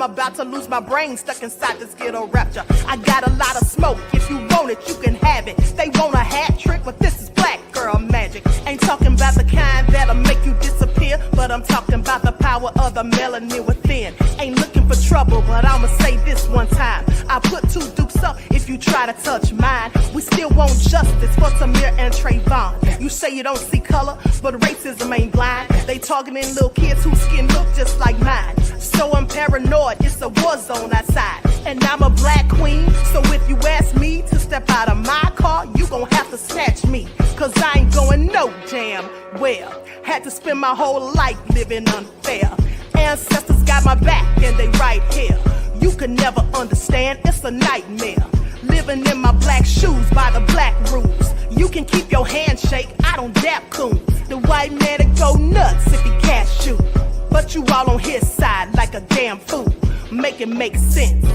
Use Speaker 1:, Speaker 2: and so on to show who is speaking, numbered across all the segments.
Speaker 1: I'm about to lose my brain stuck inside this ghetto rapture. I got a lot of smoke. If you want it, you can have it. They want a hat trick, but this is black girl magic. Ain't talking about the kind that'll make you disappear, but I'm talking about the power of the melanin within. Ain't looking for trouble, but I'ma say this one time. I put two dukes up if you try to touch mine. We still want justice for Samir and Trayvon. You say you don't see color, but racism ain't blind. They targeting little kids whose skin look just like mine. So I'm paranoid, it's a war zone outside. And I'm a black queen, so if you ask me to step out of my car, you gon' have to snatch me. Cause I ain't going no damn well. Had to spend my whole life living unfair. Ancestors got my back and they right here. You can never understand, it's a nightmare. Living in my black shoes by the black rules. You can keep your handshake, I don't dap coons. The white man that go nuts if he can't shoot. But you all on his side like a damn fool. Make it make sense.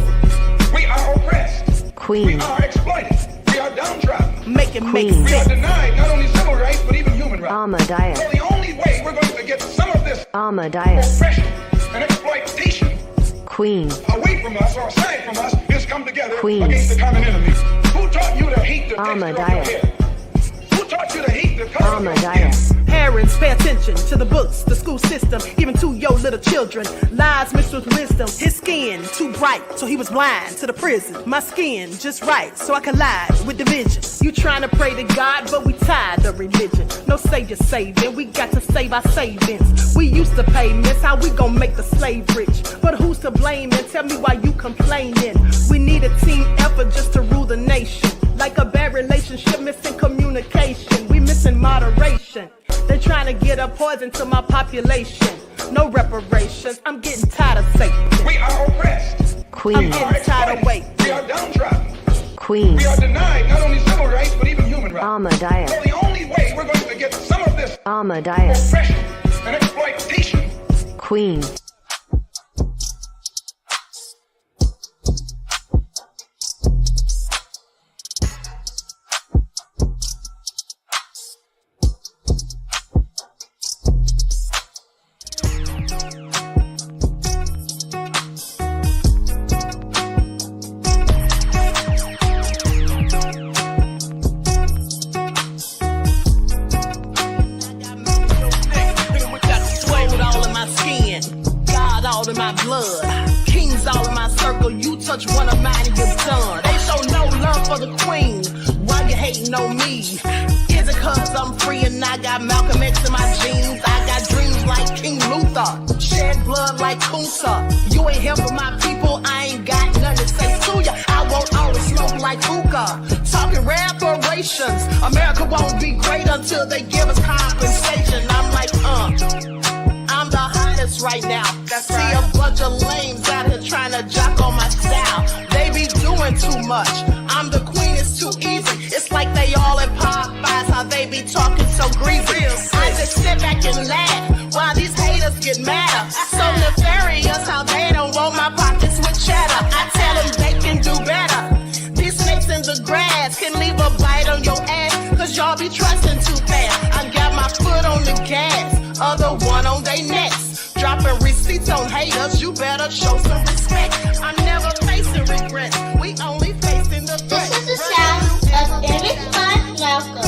Speaker 2: We are oppressed.
Speaker 3: Queen.
Speaker 2: We are exploited. We are downtrodden.
Speaker 1: Make it make sense.
Speaker 2: We are denied not only civil rights but even human rights.
Speaker 3: Ahmadiyyah.
Speaker 2: So the only way we're going to get some of this
Speaker 3: Ahmadiyyah.
Speaker 2: oppression and exploitation
Speaker 3: Queen.
Speaker 2: away from us or aside from us is come together
Speaker 3: Queen.
Speaker 2: against the common enemy. Who taught you to hate the texture of your
Speaker 3: Ahmadiyyah.
Speaker 2: hair? Who taught you to hate the color of your skin?
Speaker 3: Ahmadiyyah.
Speaker 1: Parents, pay attention to the books, the school system, even to your little children. Lies mixed with wisdom. His skin too bright, so he was blind to the prison. My skin just right, so I collide with division. You trying to pray to God, but we tired of religion. No savior saving, we got to save our savings. We used to pay miss, how we gon' make the slave rich? But who's to blame, and tell me why you complaining? We need a team effort just to rule the nation. Like a bad relationship, missing communication. We missing moderation. They're trying to get a poison to my population. No reparations. I'm getting tired of Satan.
Speaker 2: We are oppressed.
Speaker 3: Queen.
Speaker 1: I'm getting tired of waiting.
Speaker 2: We are downtrodden.
Speaker 3: Queen.
Speaker 2: We are denied not only civil rights but even human rights.
Speaker 3: Ahmadiyyah.
Speaker 2: So the only way we're going to get some of this
Speaker 3: Ahmadiyyah.
Speaker 2: oppression and exploitation.
Speaker 3: Queen.
Speaker 1: In my blood, kings all in my circle. You touch one of mine and you're done. They show no love for the queen. Why you hating on me? Is it cause I'm free and I got Malcolm X in my jeans? I got dreams like King Luther, shed blood like Kunsa. You ain't helping my people, I ain't got nothing to say to ya. I won't always smoke like hookah. Talking reparations, America won't be great until they give us compensation. I'm like, I'm the hottest right now. See a bunch of lames out here trying to jock on my style. They be doing too much. I'm the queen, it's too easy. It's like they all in Popeyes, how they be talking so greasy. I just sit back and laugh while these haters get madder. So nefarious how they don't want my pockets with cheddar. I tell them they can do better. These snakes in the grass can leave a bite on your ass, cause y'all be trusting too fast. I got my foot on the gas, other one on they necks. Dropping receipts on haters, you better better show some respect. I'm never facing regrets. We only facing the threat.
Speaker 4: This is the sound of App QueenAShakur.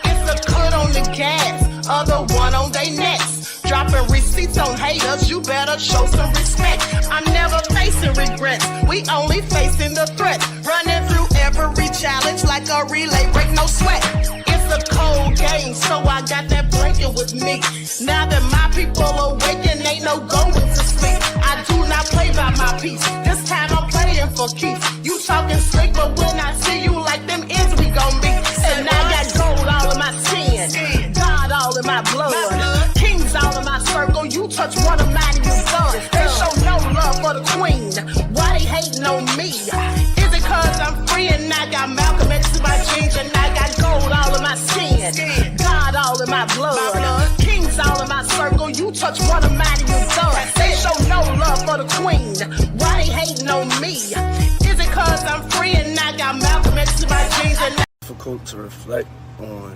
Speaker 1: It's a cut on the gas, other one on they necks. Dropping receipts on haters, you better show some respect. I'm never facing regrets. We only facing the threat. Running through every challenge like a relay, break no sweat. It's a cold game, so I got that blanket with me. Now that my people awaken, ain't no going to sleep. I do not play by my piece. This time I'm playing for keeps. You talking slick, but when I see you like them ends, we gon' meet. And I got gold all in my skin, God all in my blood, kings all in my circle. You touch one of mine and you done. They show no love for the queen. Why they hating on me? Is it cause I'm free and I got Malcolm X in my jeans and I got gold all in my skin, God all in my blood, kings all in my circle. You touch one of mine and you done. They show no love for the queen. Why they hating on me? Is it cause I'm free and I got Malcolm X in my jeans and
Speaker 5: difficult to reflect on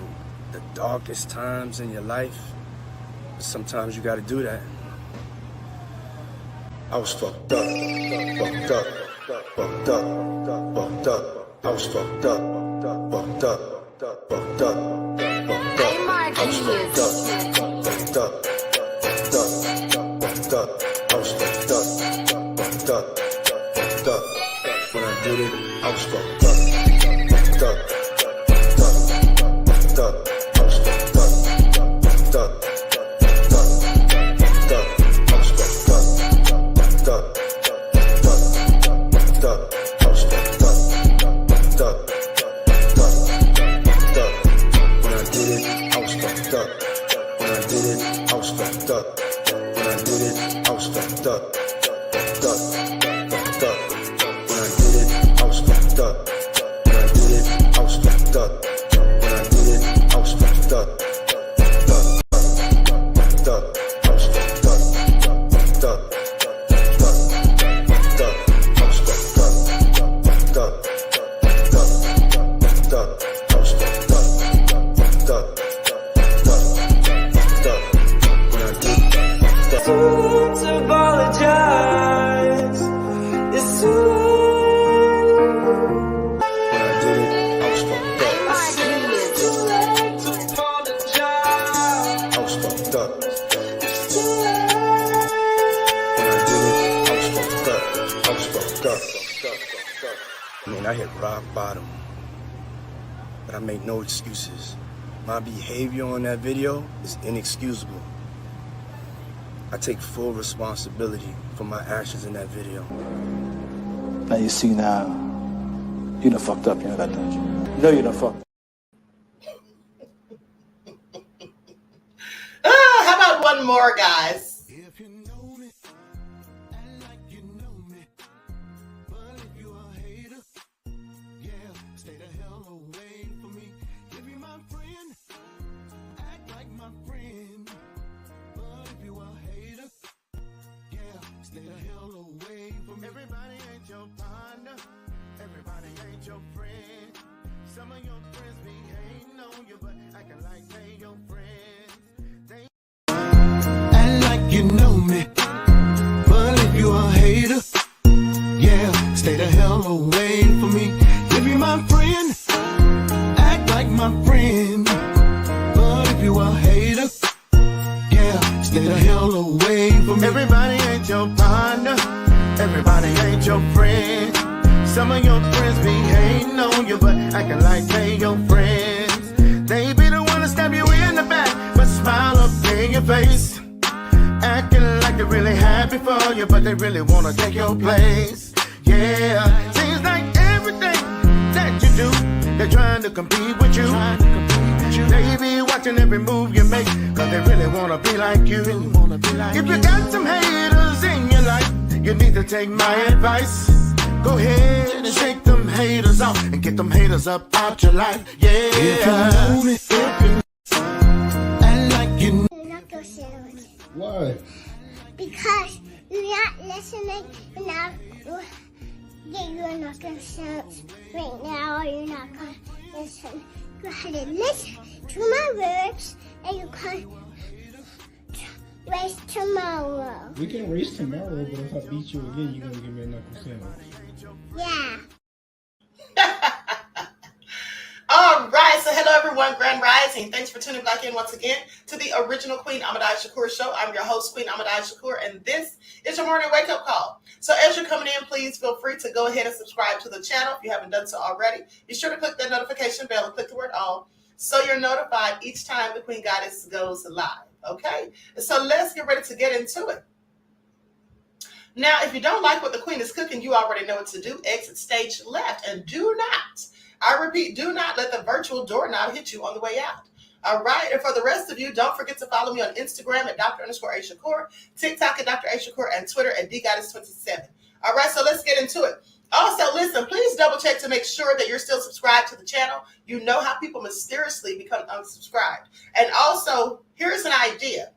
Speaker 5: the darkest times in your life. Sometimes you gotta do that. I was fucked up, fucked up, fucked up, fucked up. I was fucked up, fucked up, fucked up, fucked up. I was fucked up, fucked up, fucked up, fucked up. I was fucked up, fucked up, fucked up. When I did it, I was fucked up, fucked up. I hit rock bottom, but I make no excuses. My behavior on that video is inexcusable. I take full responsibility for my actions in that video.
Speaker 6: Now you see now, you done fucked up, you know that, don't you? You know you done fucked up.
Speaker 1: How about one more, guys?
Speaker 7: Everybody ain't your partner, everybody ain't your friend. Some of your friends be hating on you, but acting like they your friends. They act like you know me, but if you a hater, yeah, stay the hell away from me. If you my friend, act like my friend, but if you a hater, yeah, stay the hell away from me. Everybody ain't your partner, everybody ain't your friend. Some of your friends be hating on you, but acting like they your friends. They be the one to stab you in the back, but smile up in your face. Acting like they're really happy for you, but they really wanna take your place. Yeah, seems like everything that you do, they're trying to compete with you. They be watching every move you make, cause they really wanna be like you. If you got some haters in your life, you need to take my advice. Go ahead and shake them haters off and get them haters up out your life. Yeah. If you know me, if you and like you.
Speaker 4: You're not gonna say it.
Speaker 7: Why?
Speaker 4: Because you're not listening enough. Yeah, you're not gonna say it right now. You're not gonna listen. Go ahead and listen to my words, and you can race tomorrow.
Speaker 8: We can race tomorrow, but if I beat you again, you're gonna give me a knuckle sandwich.
Speaker 4: Yeah.
Speaker 1: All right, so hello everyone, Grand Rising. Thanks for tuning back in once again to the original Queen Ahmadiyyah Shakur show. I'm your host, Queen Ahmadiyyah Shakur, and this is your morning wake-up call. So as you're coming in, please feel free to go ahead and subscribe to the channel if you haven't done so already. Be sure to click that notification bell and click the word all so you're notified each time the Queen Goddess goes live, okay? So let's get ready to get into it. Now, if you don't like what the Queen is cooking, you already know what to do. Exit stage left, and do not, I repeat, do not let the virtual doorknob hit you on the way out. All right, and for the rest of you, don't forget to follow me on Instagram at Dr_A_Shakur, TikTok at Dr_A_Shakur, and Twitter at DGoddess27. All right, so let's get into it. Also, listen, please double check to make sure that you're still subscribed to the channel. You know how people mysteriously become unsubscribed. And also, here's an idea.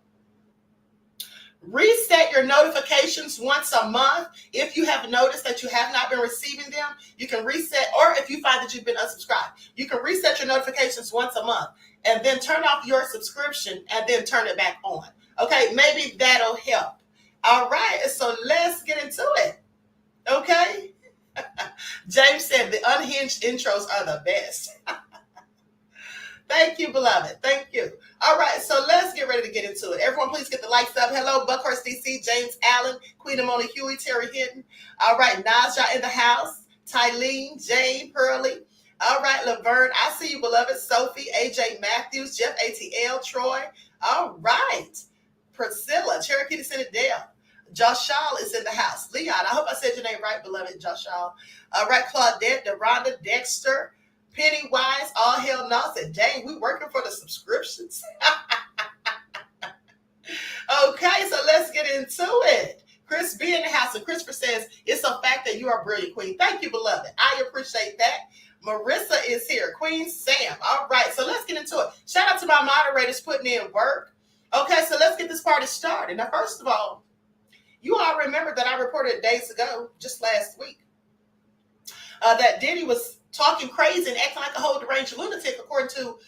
Speaker 1: Reset your notifications once a month. If you have noticed that you have not been receiving them, you can reset, or if you find that you've been unsubscribed, you can reset your notifications once a month and then turn off your subscription and then turn it back on. Okay, maybe that'll help. All right, so let's get into it. Okay? James said the unhinged intros are the best. Thank you, beloved. Thank you. All right, so let's get ready to get into it. Everyone, please get the likes up. Hello, Buckhurst, DC, James Allen, Queen Amona Huey, Terry Hinton. All right, Naja in the house, Tylene, Jane, Pearlie. All right, Laverne, I see you, beloved. Sophie, AJ Matthews, Jeff ATL, Troy. All right, Priscilla, Cherokee Descendant Dale. Joshal is in the house. Leon, I hope I said your name right, beloved Joshal. All right, Claudette, Deronda, Dexter, Pennywise, all hell no. Said, dang, we working for the subscriptions. Okay, so let's get into it. Chris B in the house, and Christopher says, it's a fact that you are brilliant, Queen. Thank you, beloved. I appreciate that. Marissa is here. Queen Sam. All right, so let's get into it. Shout out to my moderators putting in work. Okay, so let's get this party started. Now, first of all, you all remember that I reported days ago, just last week, that Diddy was talking crazy and acting like a whole deranged lunatic, according to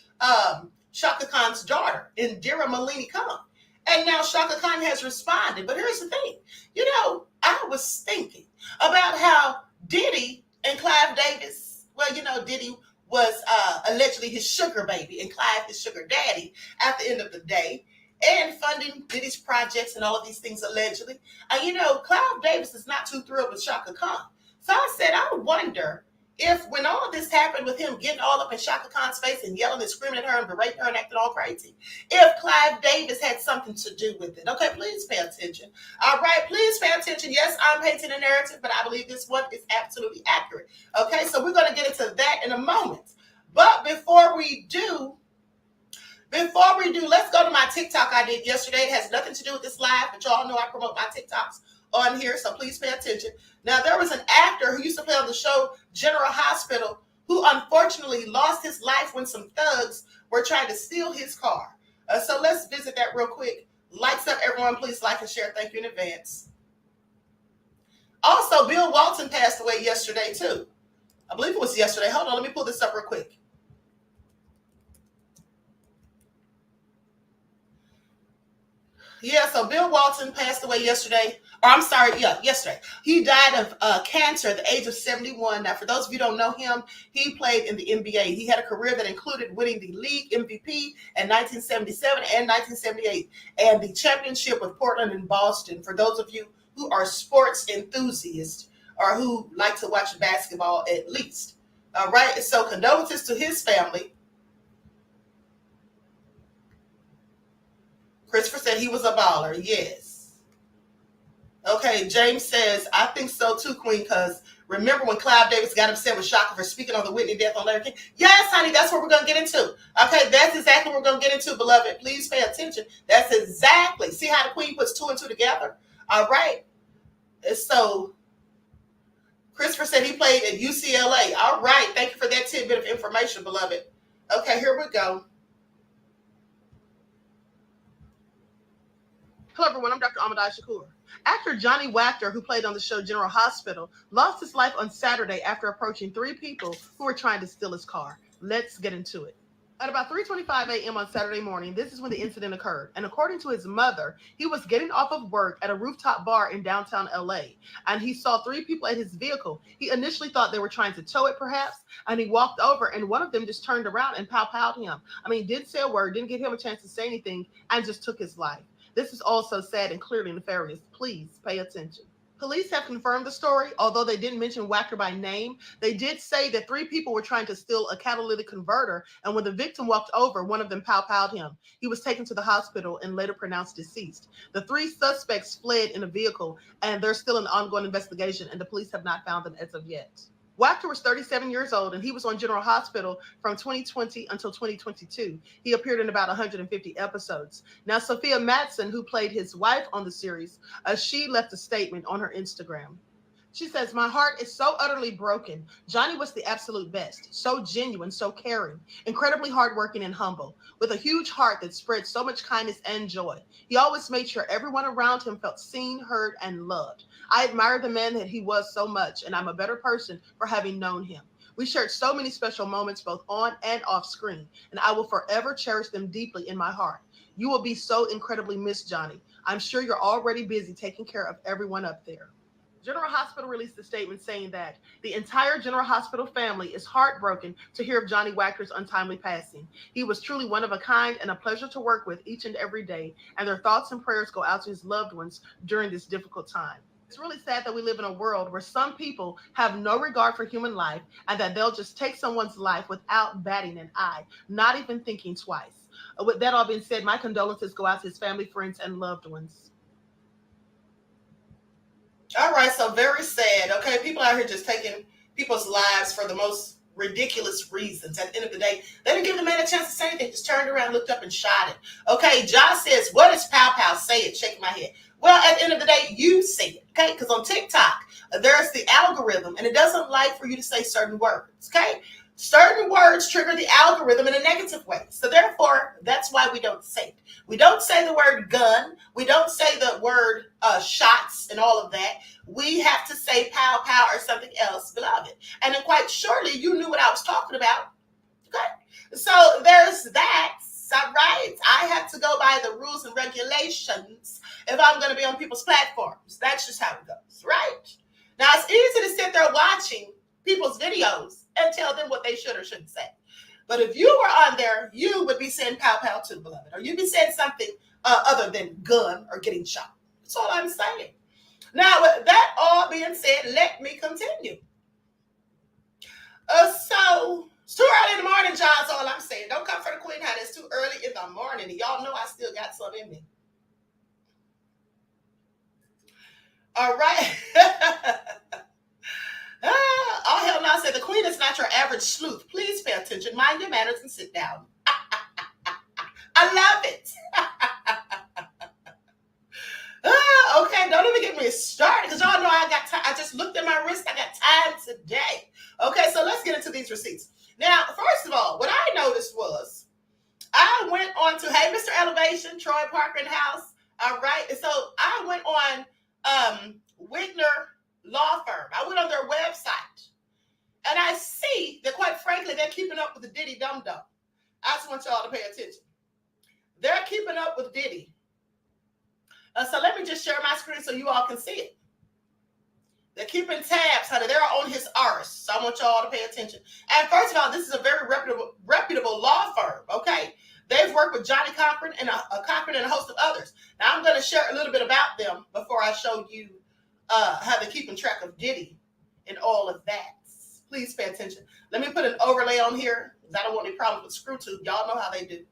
Speaker 1: Shaka Khan's daughter, Indira Malini Khan. And now Shaka Khan has responded. But here's the thing. You know, I was thinking about how Diddy and Clive Davis, well, you know, Diddy was allegedly his sugar baby and Clive his sugar daddy at the end of the day, and funding Diddy's projects and all of these things allegedly. And, you know, Clive Davis is not too thrilled with Shaka Khan. So I said, I wonder if when all of this happened with him getting all up in Shaka Khan's face and yelling and screaming at her and berating her and acting all crazy, if Clive Davis had something to do with it. Okay, please pay attention. All right, please pay attention. Yes, I'm painting a narrative, but I believe this one is absolutely accurate. Okay, so we're going to get into that in a moment. But before we do, let's go to my TikTok I did yesterday. It has nothing to do with this live, but y'all know I promote my TikToks on here, so please pay attention. Now, there was an actor who used to play on the show General Hospital who unfortunately lost his life when some thugs were trying to steal his car. So let's visit that real quick. Likes up, everyone. Please like and share. Thank you in advance. Also, Bill Walton passed away yesterday, too. I believe it was yesterday. Hold on, let me pull this up real quick. Yeah, so Bill Walton passed away yesterday. Yesterday. He died of cancer at the age of 71. Now, for those of you who don't know him, he played in the NBA. He had a career that included winning the league MVP in 1977 and 1978, and the championship with Portland and Boston, for those of you who are sports enthusiasts or who like to watch basketball at least. All right, so condolences to his family. Christopher said he was a baller. Yes. Okay, James says, I think so too, Queen, because remember when Clive Davis got upset with Shakur for speaking on the Whitney death on Larry King? Yes, honey, that's what we're going to get into. Okay, that's exactly what we're going to get into, beloved. Please pay attention. That's exactly. See how the Queen puts two and two together? All right. So Christopher said he played at UCLA. All right. Thank you for that tidbit of information, beloved. Okay, here we go. Hello, everyone. I'm Dr. Ahmadiyyah Shakur. Actor Johnny Wachter, who played on the show General Hospital, lost his life on Saturday after approaching three people who were trying to steal his car. Let's get into it. At about 3:25 a.m. on Saturday morning, this is when the incident occurred. And according to his mother, he was getting off of work at a rooftop bar in downtown LA. And he saw 3 people at his vehicle. He initially thought they were trying to tow it, perhaps. And he walked over, and one of them just turned around and pow-powed him. I mean, didn't say a word, didn't give him a chance to say anything, and just took his life. This is also sad and clearly nefarious. Please pay attention. Police have confirmed the story, although they didn't mention Wacker by name. They did say that 3 people were trying to steal a catalytic converter, and when the victim walked over, one of them pow-powed him. He was taken to the hospital and later pronounced deceased. The 3 suspects fled in a vehicle, and there's still an ongoing investigation, and the police have not found them as of yet. Wacker was 37 years old, and he was on General Hospital from 2020 until 2022. He appeared in about 150 episodes. Now, Sophia Matson, who played his wife on the series, she left a statement on her Instagram. She says, "My heart is so utterly broken. Johnny was the absolute best, so genuine, so caring, incredibly hardworking and humble, with a huge heart that spread so much kindness and joy. He always made sure everyone around him felt seen, heard, and loved. I admire the man that he was so much, and I'm a better person for having known him. We shared so many special moments both on and off screen, and I will forever cherish them deeply in my heart. You will be so incredibly missed, Johnny. I'm sure you're already busy taking care of everyone up there." General Hospital released a statement saying that the entire General Hospital family is heartbroken to hear of Johnny Wacker's untimely passing. He was truly one of a kind and a pleasure to work with each and every day, and their thoughts and prayers go out to his loved ones during this difficult time. It's really sad that we live in a world where some people have no regard for human life and that they'll just take someone's life without batting an eye, not even thinking twice. With that all being said, my condolences go out to his family, friends, and loved ones. All right, so very sad. Okay, people out here just taking people's lives for the most ridiculous reasons. At the end of the day, they didn't give the man a chance to say anything. Just turned around, looked up, and shot it. Okay, Josh says, "What is pow pow?" Say it. Shaking my head. Well, at the end of the day, you say it. Okay, because on TikTok, there's the algorithm, and it doesn't like for you to say certain words. Okay, certain words trigger the algorithm in a negative way. So therefore, that's why we don't say it. We don't say the word gun. We don't say the word shots and all of that. We have to say pow pow or something else, beloved. And then quite surely you knew what I was talking about. Okay, so there's that. All right, I have to go by the rules and regulations if I'm going to be on people's platforms. That's just how it goes, right? Now, it's easy to sit there watching people's videos and tell them what they should or shouldn't say. But if you were on there, you would be saying pow pow too, beloved. Or you'd be saying something other than gun or getting shot. That's all I'm saying. Now, with that all being said, let me continue. So, it's too early in the morning, John, that's all I'm saying. Don't come for the queen, honey. It's too early in the morning. And y'all know I still got some in me. All right. Oh, hell no, I said the queen is not your average sleuth. Please pay attention. Mind your manners and sit down. I love it. Okay, don't even get me started because y'all know I got time. I just looked at my wrist. I got time today. Okay, so let's get into these receipts. Now, first of all, what I noticed was I went on to, hey, Mr. Elevation, Troy Parker in the house. All right. And so I went on Wigner Law Firm. I went on their website. And I see that, quite frankly, they're keeping up with the Diddy dum-dum. I just want y'all to pay attention. They're keeping up with Diddy. So let me just share my screen so you all can see it. They're keeping tabs, honey. They're on his arse. So I want y'all to pay attention. And first of all, this is a very reputable law firm, okay? They've worked with Johnny Cochran and a host of others. Now, I'm going to share a little bit about them before I show you how they're keeping track of Diddy and all of that. Please pay attention. Let me put an overlay on here because I don't want any problems with ScrewTube. Y'all know how they do.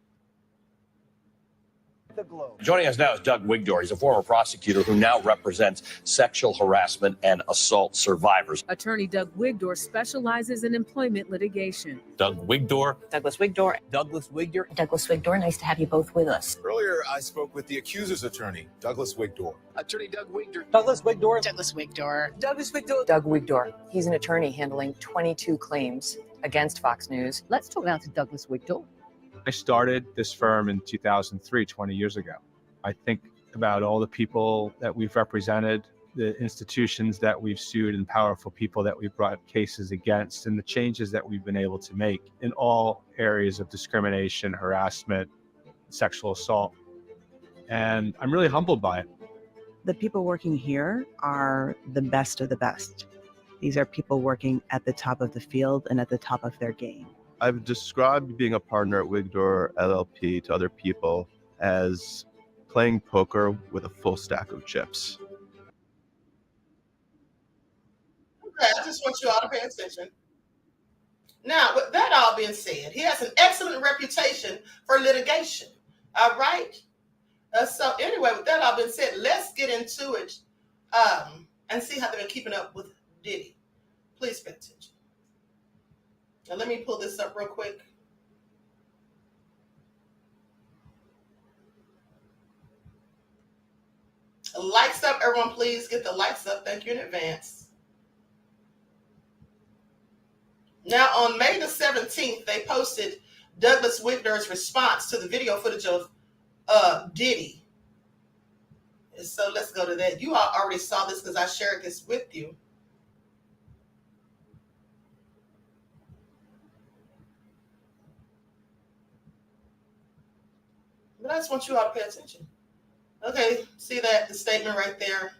Speaker 9: Joining us now is Doug Wigdor. He's a former prosecutor who now represents sexual harassment and assault survivors.
Speaker 10: Attorney Doug Wigdor specializes in employment litigation.
Speaker 9: Doug Wigdor.
Speaker 11: Douglas Wigdor.
Speaker 9: Douglas Wigdor.
Speaker 11: Douglas Wigdor, nice to have you both with us.
Speaker 12: Earlier, I spoke with the accuser's attorney, Douglas Wigdor.
Speaker 9: Attorney Doug Wigdor.
Speaker 11: Douglas Wigdor.
Speaker 10: Douglas Wigdor.
Speaker 11: Douglas Wigdor. Doug Wigdor. He's an attorney handling 22 claims against Fox News.
Speaker 10: Let's talk now to Douglas Wigdor.
Speaker 13: I started this firm in 2003, 20 years ago. I think about all the people that we've represented the institutions that we've sued and powerful people that we've brought cases against, and the changes that we've been able to make in all areas of discrimination, harassment, sexual assault. And I'm really humbled by it.
Speaker 14: The people working here are the best of the best. These are people working at the top of the field and at the top of their game.
Speaker 15: I've described being a partner at Wigdor LLP to other people as playing poker with a full stack of chips.
Speaker 1: Okay, I just want you all to pay attention. Now, with that all being said, he has an excellent reputation for litigation. All right? So anyway, with that all being said, let's get into it and see how they've been keeping up with Diddy. Please pay attention. Now, let me pull this up real quick. Likes up, everyone, please get the likes up. Thank you in advance. Now, on May the 17th, they posted Douglas Wigdor's response to the video footage of Diddy. And so let's go to that. You all already saw this because I shared this with you. But I just want you all to pay attention. Okay, see that, the statement right there.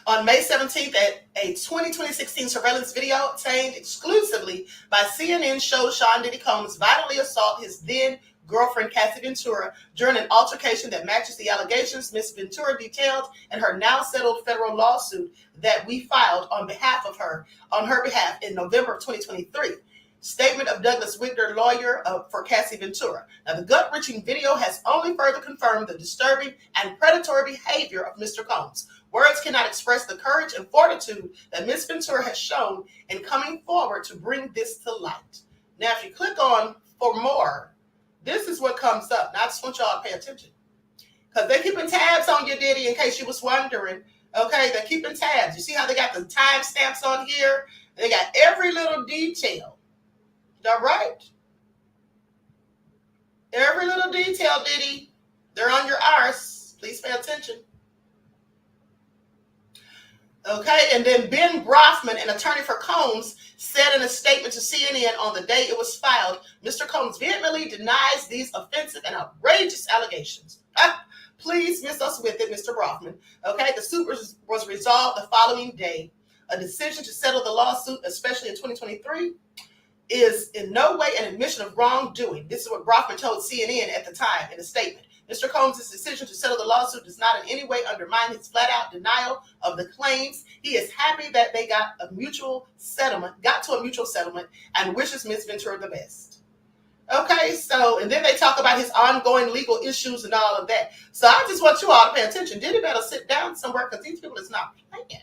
Speaker 1: On May 17th, a 2016 surveillance video obtained exclusively by CNN showed Sean Diddy Combs violently assault his then girlfriend Cassie Ventura during an altercation that matches the allegations Ms. Ventura detailed in her now settled federal lawsuit that we filed on her behalf in November of 2023. Statement of Douglas Wigdor, lawyer for Cassie Ventura. Now, the gut-wrenching video has only further confirmed the disturbing and predatory behavior of Mr. Combs. Words cannot express the courage and fortitude that Ms. Ventura has shown in coming forward to bring this to light. Now, if you click on for more, this is what comes up. Now, I just want y'all to pay attention, because they're keeping tabs on you, Diddy, in case you was wondering. Okay, they're keeping tabs. You see how they got the timestamps on here? They got every little detail. All right? Every little detail, Diddy. They're on your arse. Please pay attention. Okay, and then Ben Brofman, an attorney for Combs, said in a statement to CNN on the day it was filed, Mr. Combs vehemently denies these offensive and outrageous allegations. Please miss us with it, Mr. Brofman. Okay, the suit was resolved the following day. A decision to settle the lawsuit, especially in 2023, is in no way an admission of wrongdoing. This is what Brofman told CNN at the time in a statement. Mr. Combs' decision to settle the lawsuit does not in any way undermine his flat-out denial of the claims. He is happy that they got to a mutual settlement, and wishes Ms. Ventura the best. Okay, so, and then they talk about his ongoing legal issues and all of that. So I just want you all to pay attention. Diddy better sit down somewhere, because these people is not playing.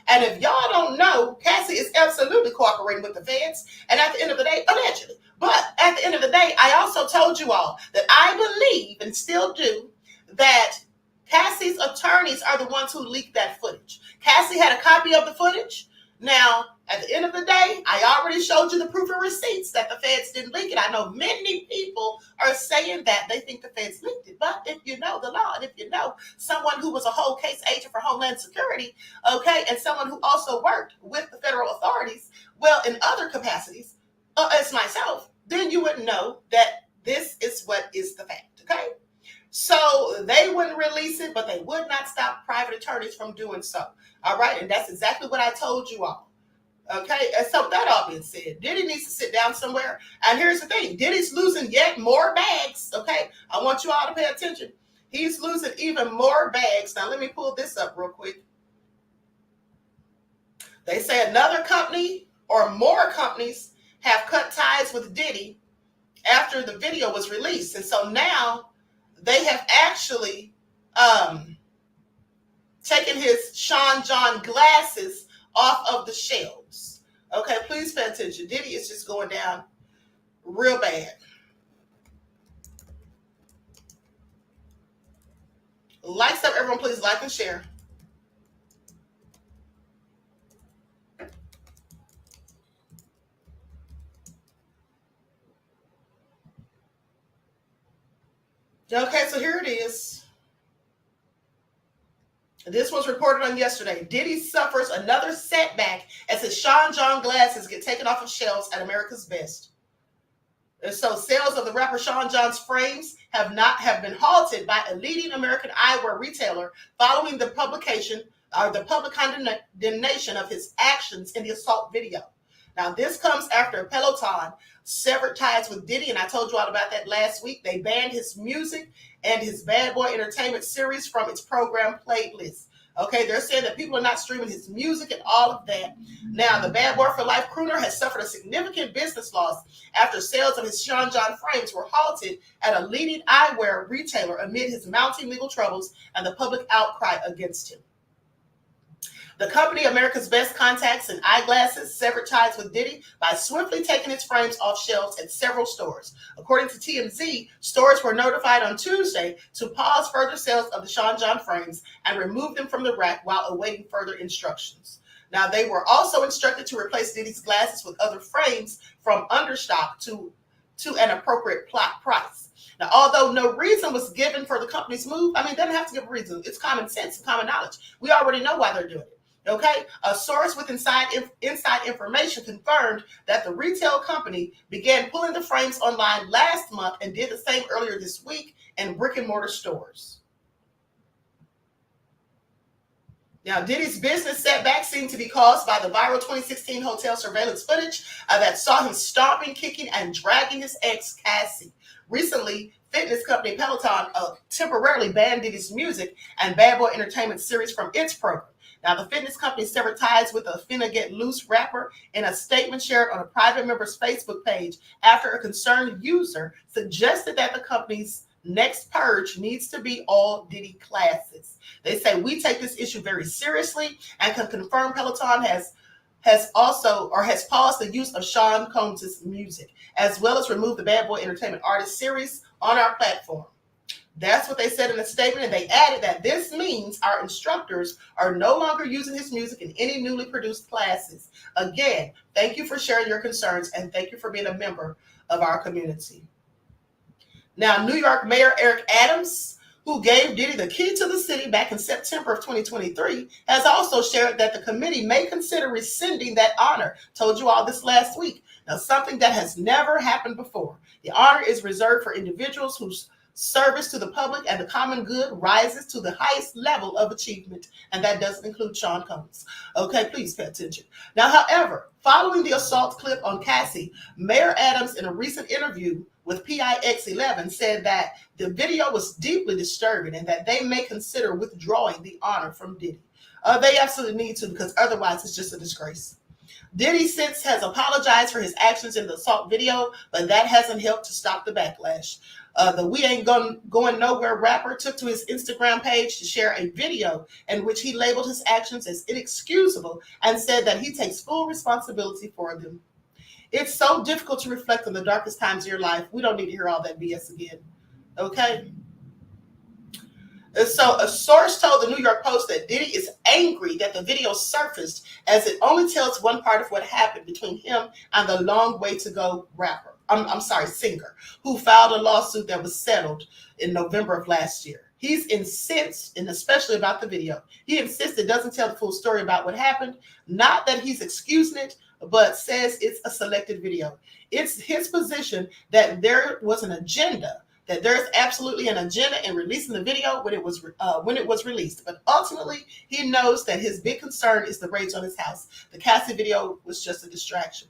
Speaker 1: And if y'all don't know, Cassie is absolutely cooperating with the feds. And at the end of the day, allegedly. But at the end of the day, I also told you all that I believe, and still do, that Cassie's attorneys are the ones who leaked that footage. Cassie had a copy of the footage. Now, at the end of the day, I already showed you the proof and receipts that the feds didn't leak it. I know many people are saying that they think the feds leaked it. But if you know the law, and if you know someone who was a whole case agent for Homeland Security, okay, and someone who also worked with the federal authorities, well, in other capacities, as myself, then you would know that this is what is the fact, okay? So they wouldn't release it, but they would not stop private attorneys from doing so. All right, and that's exactly what I told you all. Okay, and so that all being said, Diddy needs to sit down somewhere. And here's the thing, Diddy's losing yet more bags, okay? I want you all to pay attention. He's losing even more bags. Now, let me pull this up real quick. They say another company or more companies have cut ties with Diddy after the video was released. And so now they have actually taken his Sean John glasses off of the shelves. Okay, please pay attention. Diddy is just going down real bad. Likes up, everyone, please like and share. Okay, so here it is. This was reported on yesterday. Diddy suffers another setback as his Sean John glasses get taken off of shelves at America's Best. And so sales of the rapper Sean John's frames have been halted by a leading American eyewear retailer following the publication or the public condemnation of his actions in the assault video. Now, this comes after Peloton severed ties with Diddy, and I told you all about that last week. They banned his music and his Bad Boy Entertainment series from its program playlist. Okay, they're saying that people are not streaming his music and all of that. Now, the Bad Boy for Life crooner has suffered a significant business loss after sales of his Sean John frames were halted at a leading eyewear retailer amid his mounting legal troubles and the public outcry against him. The company America's Best Contacts and Eyeglasses severed ties with Diddy by swiftly taking its frames off shelves at several stores. According to TMZ, stores were notified on Tuesday to pause further sales of the Sean John frames and remove them from the rack while awaiting further instructions. Now, they were also instructed to replace Diddy's glasses with other frames from understock to an appropriate price. Now, although no reason was given for the company's move, I mean, they don't have to give a reason. It's common sense and common knowledge. We already know why they're doing it. Okay, a source with inside information confirmed that the retail company began pulling the frames online last month and did the same earlier this week in brick and mortar stores. Now, Diddy's business setback seemed to be caused by the viral 2016 hotel surveillance footage that saw him stomping, kicking, and dragging his ex, Cassie. Recently, fitness company Peloton temporarily banned Diddy's music and Bad Boy Entertainment series from its program. Now, the fitness company severed ties with a Finna Get Loose rapper in a statement shared on a private member's Facebook page after a concerned user suggested that the company's next purge needs to be all Diddy classes. They say, we take this issue very seriously and can confirm Peloton has paused the use of Sean Combs' music, as well as removed the Bad Boy Entertainment Artist series on our platform. That's what they said in the statement, and they added that this means our instructors are no longer using his music in any newly produced classes. Again, thank you for sharing your concerns, and thank you for being a member of our community. Now, New York Mayor Eric Adams, who gave Diddy the key to the city back in September of 2023, has also shared that the committee may consider rescinding that honor. Told you all this last week. Now, something that has never happened before. The honor is reserved for individuals whose service to the public and the common good rises to the highest level of achievement, and that doesn't include Sean Combs. Okay, please pay attention. Now, however, following the assault clip on Cassie, Mayor Adams, in a recent interview with PIX11, said that the video was deeply disturbing and that they may consider withdrawing the honor from Diddy. They absolutely need to, because otherwise it's just a disgrace. Diddy since has apologized for his actions in the assault video, but that hasn't helped to stop the backlash. The We Ain't Going Nowhere rapper took to his Instagram page to share a video in which he labeled his actions as inexcusable and said that he takes full responsibility for them. It's so difficult to reflect on the darkest times of your life. We don't need to hear all that BS again. Okay? So a source told the New York Post that Diddy is angry that the video surfaced as it only tells one part of what happened between him and the Long Way to Go rapper. Singer, who filed a lawsuit that was settled in November of last year. He's incensed, and especially about the video. He insists it doesn't tell the full story about what happened. Not that he's excusing it, but says it's a selected video. It's his position that there was an agenda, that there's absolutely an agenda in releasing the video when it was released. But ultimately, he knows that his big concern is the raids on his house. The Cassie video was just a distraction.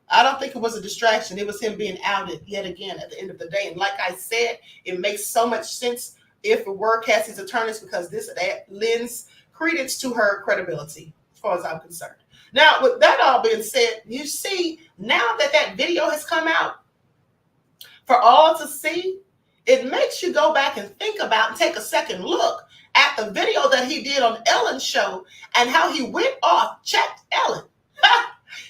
Speaker 1: I don't think it was a distraction. It was him being outed yet again at the end of the day. And like I said, it makes so much sense if it were Cassie's attorneys, because that lends credence to her credibility, as far as I'm concerned. Now, with that all being said, you see, now that that video has come out for all to see, it makes you go back and think about and take a second look at the video that he did on Ellen's show and how he went off, checked Ellen.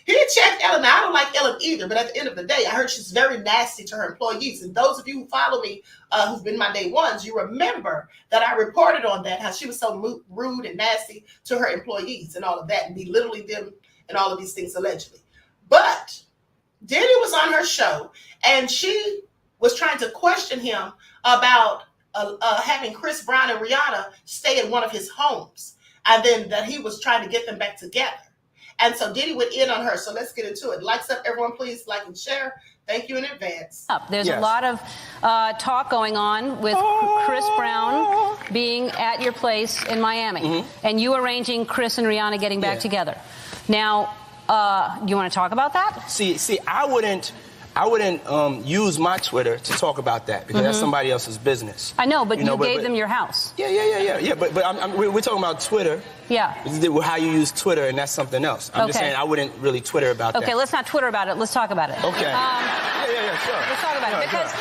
Speaker 1: He checked Ellen. Now, I don't like Ellen either, but at the end of the day, I heard she's very nasty to her employees. And those of you who follow me, who've been my day ones, you remember that I reported on that, how she was so rude and nasty to her employees and all of that, and belittling them and all of these things allegedly. But Diddy was on her show, and she was trying to question him about having Chris Brown and Rihanna stay in one of his homes, and then that he was trying to get them back together. And so Diddy went in on her. So let's get into it. Likes up, everyone, please like and share. Thank you in advance.
Speaker 16: There's a lot of talk going on with Chris Brown being at your place in Miami, and you arranging Chris and Rihanna getting back together. Now, you want to talk about that?
Speaker 17: See, I wouldn't use my Twitter to talk about that because that's somebody else's business.
Speaker 16: I know, but you gave them your house.
Speaker 17: Yeah. But we're talking about Twitter.
Speaker 16: Yeah.
Speaker 17: How you use Twitter, and that's something else. I'm just saying I wouldn't really Twitter about that.
Speaker 16: Okay, let's not Twitter about it. Let's talk about it.
Speaker 17: Okay. Sure.
Speaker 16: Let's talk about it because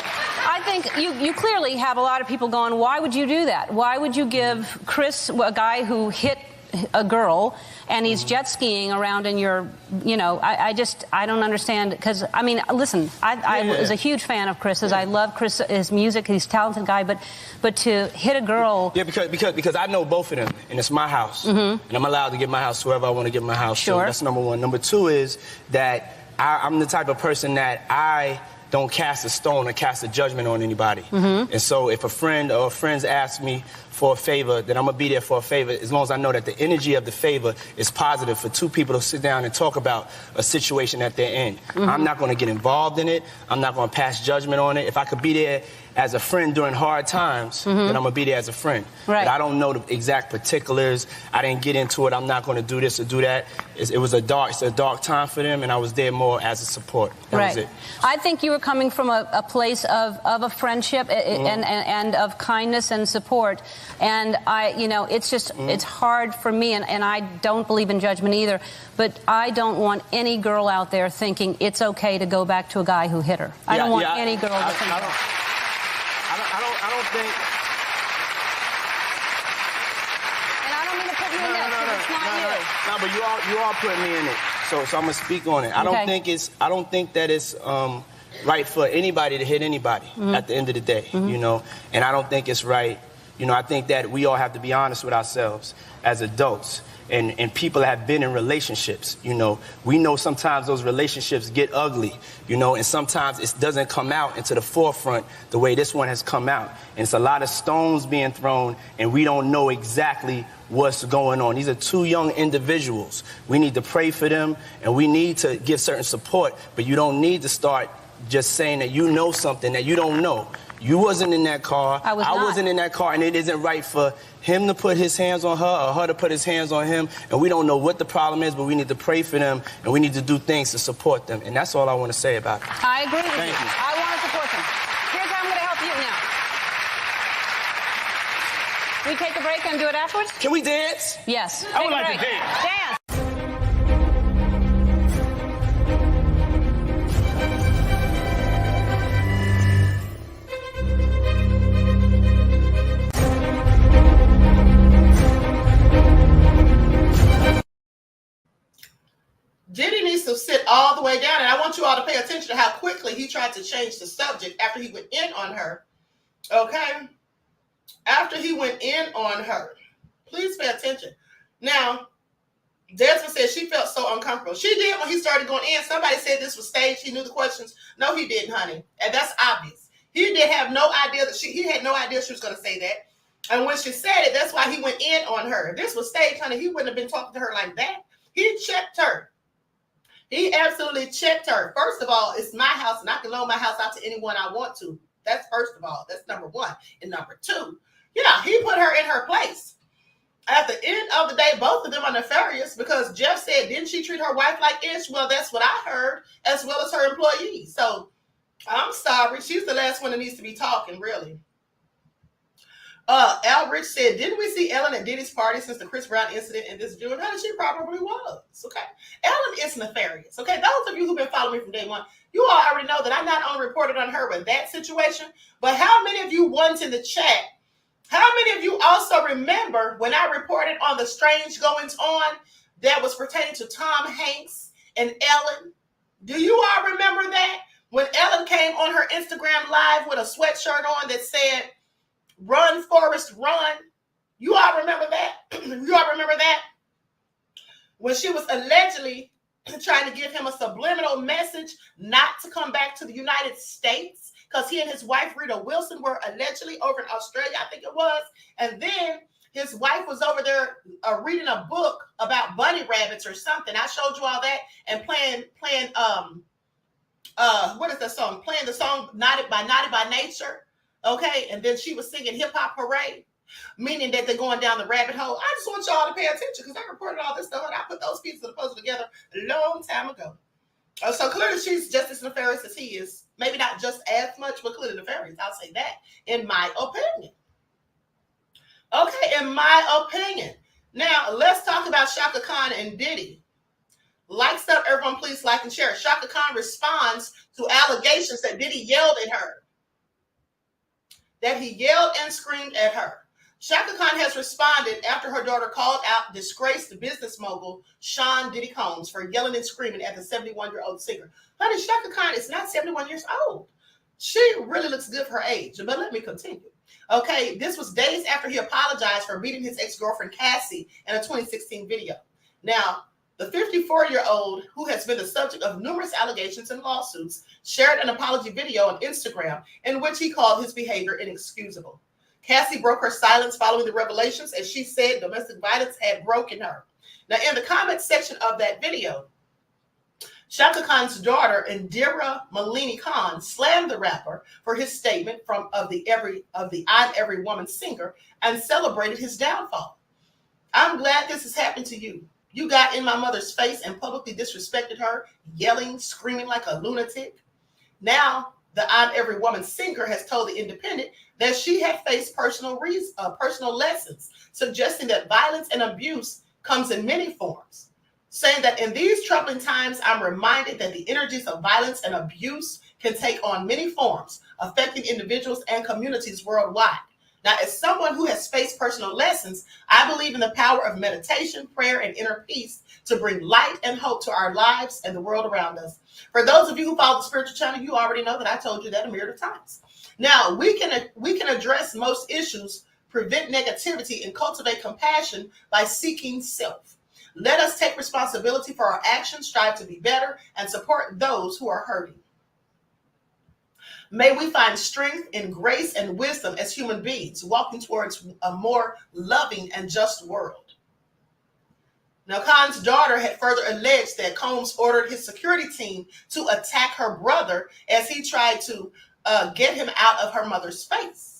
Speaker 16: I think you clearly have a lot of people going, why would you do that? Why would you give Chris, a guy who hit a girl, and he's jet skiing around in your, I don't understand, because, I mean, listen, I was a huge fan of Chris's. I love Chris, his music, he's a talented guy, but to hit a girl...
Speaker 17: Yeah, because I know both of them, and it's my house, and I'm allowed to give my house to whoever I want to give my house to. That's number one. Number two is that I'm the type of person that I don't cast a stone or cast a judgment on anybody. And so if a friend or friends ask me for a favor, then I'm going to be there for a favor as long as I know that the energy of the favor is positive for two people to sit down and talk about a situation that they're in. I'm not going to get involved in it. I'm not going to pass judgment on it. If I could be there as a friend during hard times, then I'm going to be there as a friend.
Speaker 16: Right.
Speaker 17: But I don't know the exact particulars. I didn't get into it. I'm not going to do this or do that. It was a dark time for them, and I was there more as a support. That was it.
Speaker 16: I think you were coming from a place of a friendship and of kindness and support. And it's just, it's hard for me, and I don't believe in judgment either, but I don't want any girl out there thinking it's okay to go back to a guy who hit her. I don't want any girl to think that.
Speaker 17: I don't think...
Speaker 16: And I don't mean to put you in this, because it's not you.
Speaker 17: No, but you are putting me in it, so I'm gonna speak on it. I don't think that it's right for anybody to hit anybody at the end of the day, and I don't think it's right. I think that we all have to be honest with ourselves as adults. And people have been in relationships, We know sometimes those relationships get ugly, and sometimes it doesn't come out into the forefront the way this one has come out. And it's a lot of stones being thrown, and we don't know exactly what's going on. These are two young individuals. We need to pray for them, and we need to give certain support, but you don't need to start just saying that you know something that you don't know. You wasn't in that car. I wasn't in that car, and it isn't right for him to put his hands on her or her to put his hands on him. And we don't know what the problem is, but we need to pray for them, and we need to do things to support them. And that's all I want to say about it.
Speaker 16: I agree with you.
Speaker 17: Thank you.
Speaker 16: I want to support them. Here's how I'm going to help you now. We take a break and do it afterwards?
Speaker 17: Can we dance?
Speaker 16: Yes.
Speaker 17: I would like to dance.
Speaker 16: Dance.
Speaker 1: Diddy needs to sit all the way down, and I want you all to pay attention to how quickly he tried to change the subject after he went in on her. Okay? After he went in on her. Please pay attention. Now, Desmond said she felt so uncomfortable. She did when he started going in. Somebody said this was staged. He knew the questions. No, he didn't, honey. And that's obvious. He did have no idea that he had no idea she was going to say that. And when she said it, that's why he went in on her. If this was staged, honey, he wouldn't have been talking to her like that. He checked her. He absolutely checked her. First of all, it's my house, and I can loan my house out to anyone I want to. That's first of all. That's number one. And number two, he put her in her place. At the end of the day, both of them are nefarious because Jeff said, didn't she treat her wife like ish? Well, that's what I heard, as well as her employees. So I'm sorry. She's the last one that needs to be talking, really. Al Rich said, didn't we see Ellen at Diddy's party since the Chris Brown incident in this June? Honey, she probably was. Okay. Ellen is nefarious. Okay. Those of you who've been following me from day one, you all already know that I not only reported on her with that situation, but how many of you once in the chat, how many of you also remember when I reported on the strange goings on that was pertaining to Tom Hanks and Ellen? Do you all remember that? When Ellen came on her Instagram live with a sweatshirt on that said, "Run, Forrest, run." You all remember that? You all remember that? When she was allegedly trying to give him a subliminal message not to come back to the United States. because he and his wife, Rita Wilson, were allegedly over in Australia, I think it was. And then his wife was over there reading a book about bunny rabbits or something. I showed you all that, and playing what is the song? Playing the song Naughty by Nature. Okay, and then she was singing Hip Hop Hooray, meaning that they're going down the rabbit hole. I just want y'all to pay attention because I reported all this stuff and I put those pieces of the puzzle together a long time ago. So clearly she's just as nefarious as he is. Maybe not just as much, but clearly nefarious. I'll say that, in my opinion. Okay, in my opinion. Now, let's talk about Shaka Khan and Diddy. Like stuff, everyone please like and share. Shaka Khan responds to allegations that Diddy yelled at her. That he yelled and screamed at her. Shaka Khan has responded after her daughter called out disgraced business mogul Sean Diddy Combs for yelling and screaming at the 71-year-old singer. Honey, Shaka Khan is not 71 years old. She really looks good for her age, but let me continue. Okay, this was days after he apologized for beating his ex-girlfriend Cassie in a 2016 video. Now, the 54-year-old, who has been the subject of numerous allegations and lawsuits, shared an apology video on Instagram in which he called his behavior inexcusable. Cassie broke her silence following the revelations, as she said domestic violence had broken her. Now, in the comment section of that video, Shaka Khan's daughter, Indira Malini Khan, slammed the rapper for his statement of the I'm Every Woman singer and celebrated his downfall. I'm glad this has happened to you. You got in my mother's face and publicly disrespected her, yelling, screaming like a lunatic. Now, the I'm Every Woman singer has told The Independent that she had faced personal lessons, suggesting that violence and abuse comes in many forms, saying that in these troubling times, I'm reminded that the energies of violence and abuse can take on many forms, affecting individuals and communities worldwide. Now, as someone who has faced personal lessons, I believe in the power of meditation, prayer, and inner peace to bring light and hope to our lives and the world around us. For those of you who follow the spiritual channel, you already know that I told you that a myriad of times. Now, we can address most issues, prevent negativity, and cultivate compassion by seeking self. Let us take responsibility for our actions, strive to be better, and support those who are hurting. May we find strength and grace and wisdom as human beings, walking towards a more loving and just world. Now, Khan's daughter had further alleged that Combs ordered his security team to attack her brother as he tried to get him out of her mother's face.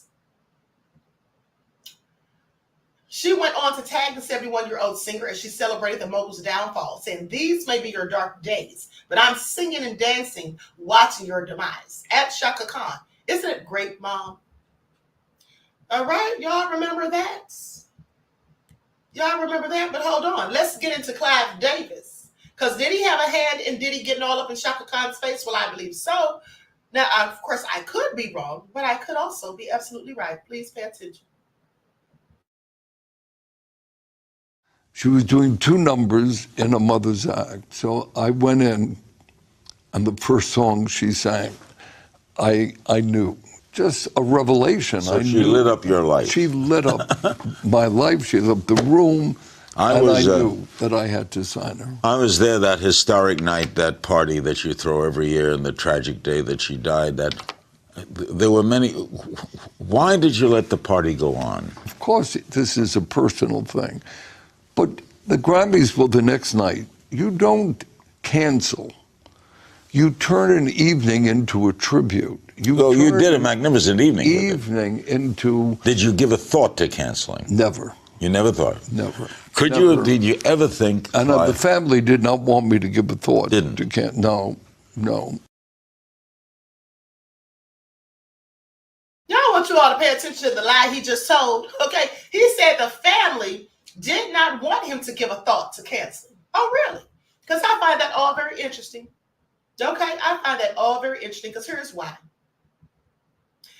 Speaker 1: She went on to tag the 71-year-old singer as she celebrated the mogul's downfall, saying, "These may be your dark days, but I'm singing and dancing, watching your demise." At Shaka Khan. Isn't it great, Mom? All right, y'all remember that? Y'all remember that? But hold on. Let's get into Clive Davis. Because did he have a hand in Diddy getting all up in Shaka Khan's face? Well, I believe so. Now, of course, I could be wrong, but I could also be absolutely right. Please pay attention.
Speaker 18: She was doing 2 numbers in a mother's act. So I went in, and the first song she sang, I knew. Just a revelation.
Speaker 19: So she lit up your life.
Speaker 18: She lit up my life. She lit up the room. I knew that I had to sign her.
Speaker 19: I was there that historic night, that party that you throw every year, and the tragic day that she died. There were many. Why did you let the party go on?
Speaker 18: Of course, this is a personal thing. But the Grammys were the next night. You don't cancel. You turn an evening into a tribute.
Speaker 19: You did a magnificent evening.
Speaker 18: Into.
Speaker 19: Did you give a thought to canceling?
Speaker 18: Never.
Speaker 19: You never thought?
Speaker 18: Never.
Speaker 19: Did you ever think?
Speaker 18: And the family did not want me to give a thought.
Speaker 19: Didn't?
Speaker 18: No.
Speaker 1: Y'all want you all to pay attention to the lie he just told. Okay, he said the family did not want him to give a thought to canceling. Oh, really? Because I find that all very interesting. Okay, I find that all very interesting because here's why.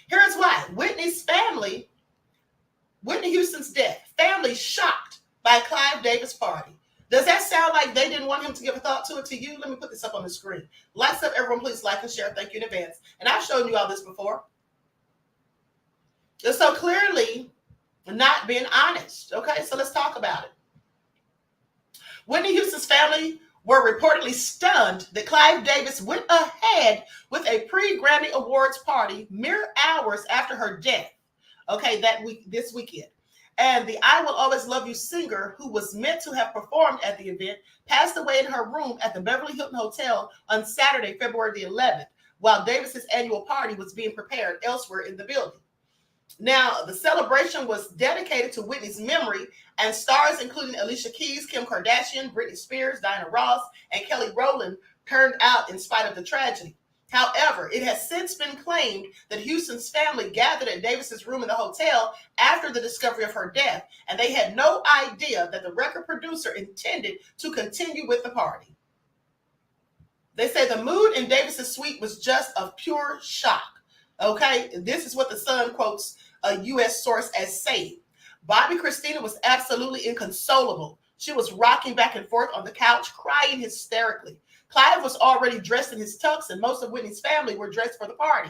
Speaker 1: Here's why. Whitney's family, Whitney Houston's death, family shocked by Clive Davis' party. Does that sound like they didn't want him to give a thought to it to you? Let me put this up on the screen. Likes up, everyone, please like and share. Thank you in advance. And I've shown you all this before. So clearly not being honest. Okay, so let's talk about it. Whitney Houston's family were reportedly stunned that Clive Davis went ahead with a pre-Grammy Awards party mere hours after her death. Okay, this weekend. And the I Will Always Love You singer, who was meant to have performed at the event, passed away in her room at the Beverly Hilton Hotel on Saturday, February the 11th, while Davis's annual party was being prepared elsewhere in the building. Now, the celebration was dedicated to Whitney's memory, and stars including Alicia Keys, Kim Kardashian, Britney Spears, Diana Ross, and Kelly Rowland turned out in spite of the tragedy. However, it has since been claimed that Houston's family gathered at Davis's room in the hotel after the discovery of her death, and they had no idea that the record producer intended to continue with the party. They say the mood in Davis's suite was just of pure shock. Okay, this is what the Sun quotes a U.S. source as saying. Bobby Christina was absolutely inconsolable. She was rocking back and forth on the couch, crying hysterically. Clive was already dressed in his tux, and most of Whitney's family were dressed for the party.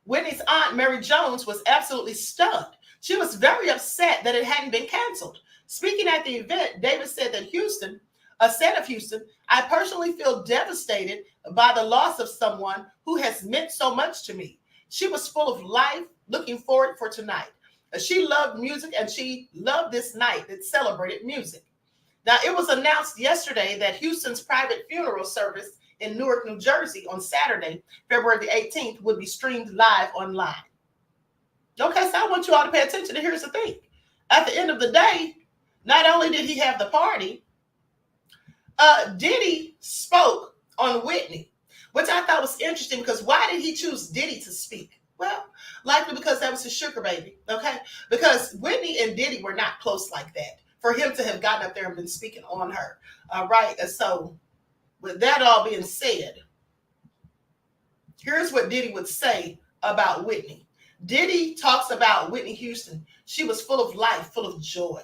Speaker 1: Whitney's aunt, Mary Jones, was absolutely stunned. She was very upset that it hadn't been canceled. Speaking at the event, Davis said that Houston, I personally feel devastated by the loss of someone who has meant so much to me. She was full of life, looking forward for tonight. She loved music, and she loved this night that celebrated music. Now, it was announced yesterday that Houston's private funeral service in Newark, New Jersey on Saturday, February the 18th, would be streamed live online. Okay, so I want you all to pay attention. And here's the thing. At the end of the day, not only did he have the party, Diddy spoke on Whitney, which I thought was interesting, because why did he choose Diddy to speak? Well, likely because that was his sugar baby, okay? Because Whitney and Diddy were not close like that for him to have gotten up there and been speaking on her, right? And so with that all being said, here's what Diddy would say about Whitney. Diddy talks about Whitney Houston. She was full of life, full of joy.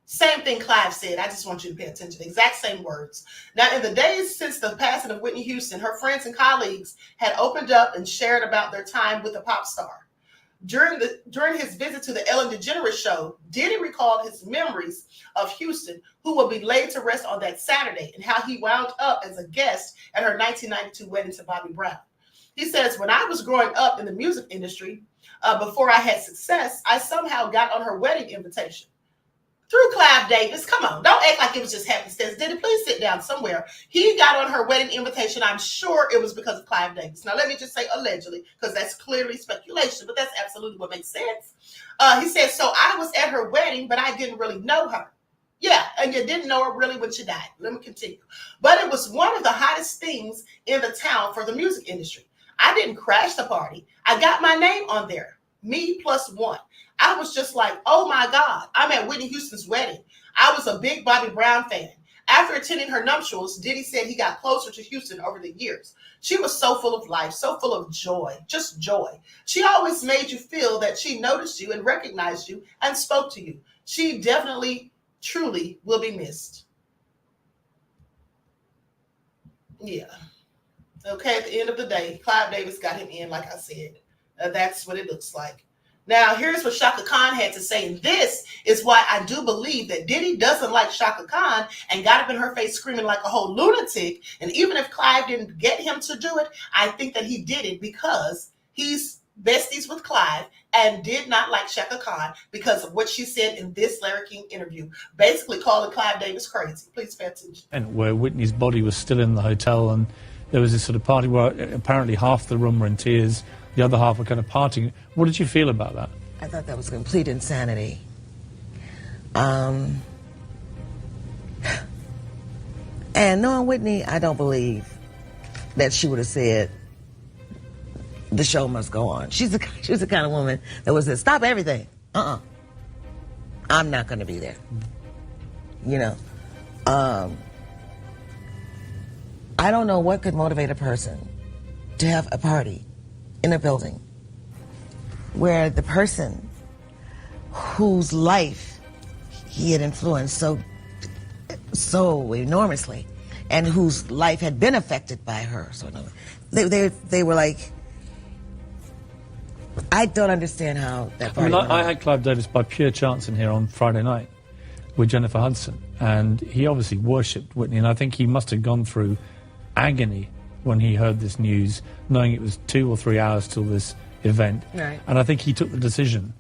Speaker 1: Same thing Clive said. I just want you to pay attention. Exact same words. Now, in the days since the passing of Whitney Houston, her friends and colleagues had opened up and shared about their time with the pop star. During his visit to the Ellen DeGeneres show, Diddy recalled his memories of Houston, who will be laid to rest on that Saturday, and how he wound up as a guest at her 1992 wedding to Bobby Brown. He says, when I was growing up in the music industry, before I had success, I somehow got on her wedding invitation. Through Clive Davis. Come on, don't act like it was just happenstance. Diddy, please sit down somewhere. He got on her wedding invitation. I'm sure it was because of Clive Davis. Now, let me just say allegedly, because that's clearly speculation, but that's absolutely what makes sense. He said, so I was at her wedding, but I didn't really know her. Yeah, and you didn't know her really when she died. Let me continue. But it was one of the hottest things in the town for the music industry. I didn't crash the party. I got my name on there. Me plus one. I was just like, oh my God, I'm at Whitney Houston's wedding. I was a big Bobby Brown fan. After attending her nuptials, Diddy said he got closer to Houston over the years. She was so full of life, so full of joy, just joy. She always made you feel that she noticed you and recognized you and spoke to you. She definitely, truly will be missed. Yeah. Okay, at the end of the day, Clive Davis got him in, like I said. That's what it looks like. Now, here's what Shaka Khan had to say, and this is why I do believe that Diddy doesn't like Shaka Khan and got up in her face screaming like a whole lunatic. And even if Clive didn't get him to do it, I think that he did it because he's besties with Clive and did not like Shaka Khan because of what she said in this Larry King interview, basically calling Clive Davis crazy. Please pay attention.
Speaker 20: And where Whitney's body was still in the hotel, and there was this sort of party where apparently half the room were in tears, the other half were kind of partying. What did you feel about that?
Speaker 21: I thought that was complete insanity. And knowing Whitney, I don't believe that she would have said, the show must go on. She was the kind of woman that was stop everything. I'm not going to be there. You know, I don't know what could motivate a person to have a party in a building where the person whose life he had influenced so enormously and whose life had been affected by her. So they were like, I don't understand how that party went on.
Speaker 20: I had Clive Davis by pure chance in here on Friday night. with Jennifer Hudson, and he obviously worshipped Whitney, and I think he must have gone through agony when he heard this news, knowing it was 2 or 3 hours till this event.
Speaker 21: Right.
Speaker 20: And I think he took the decision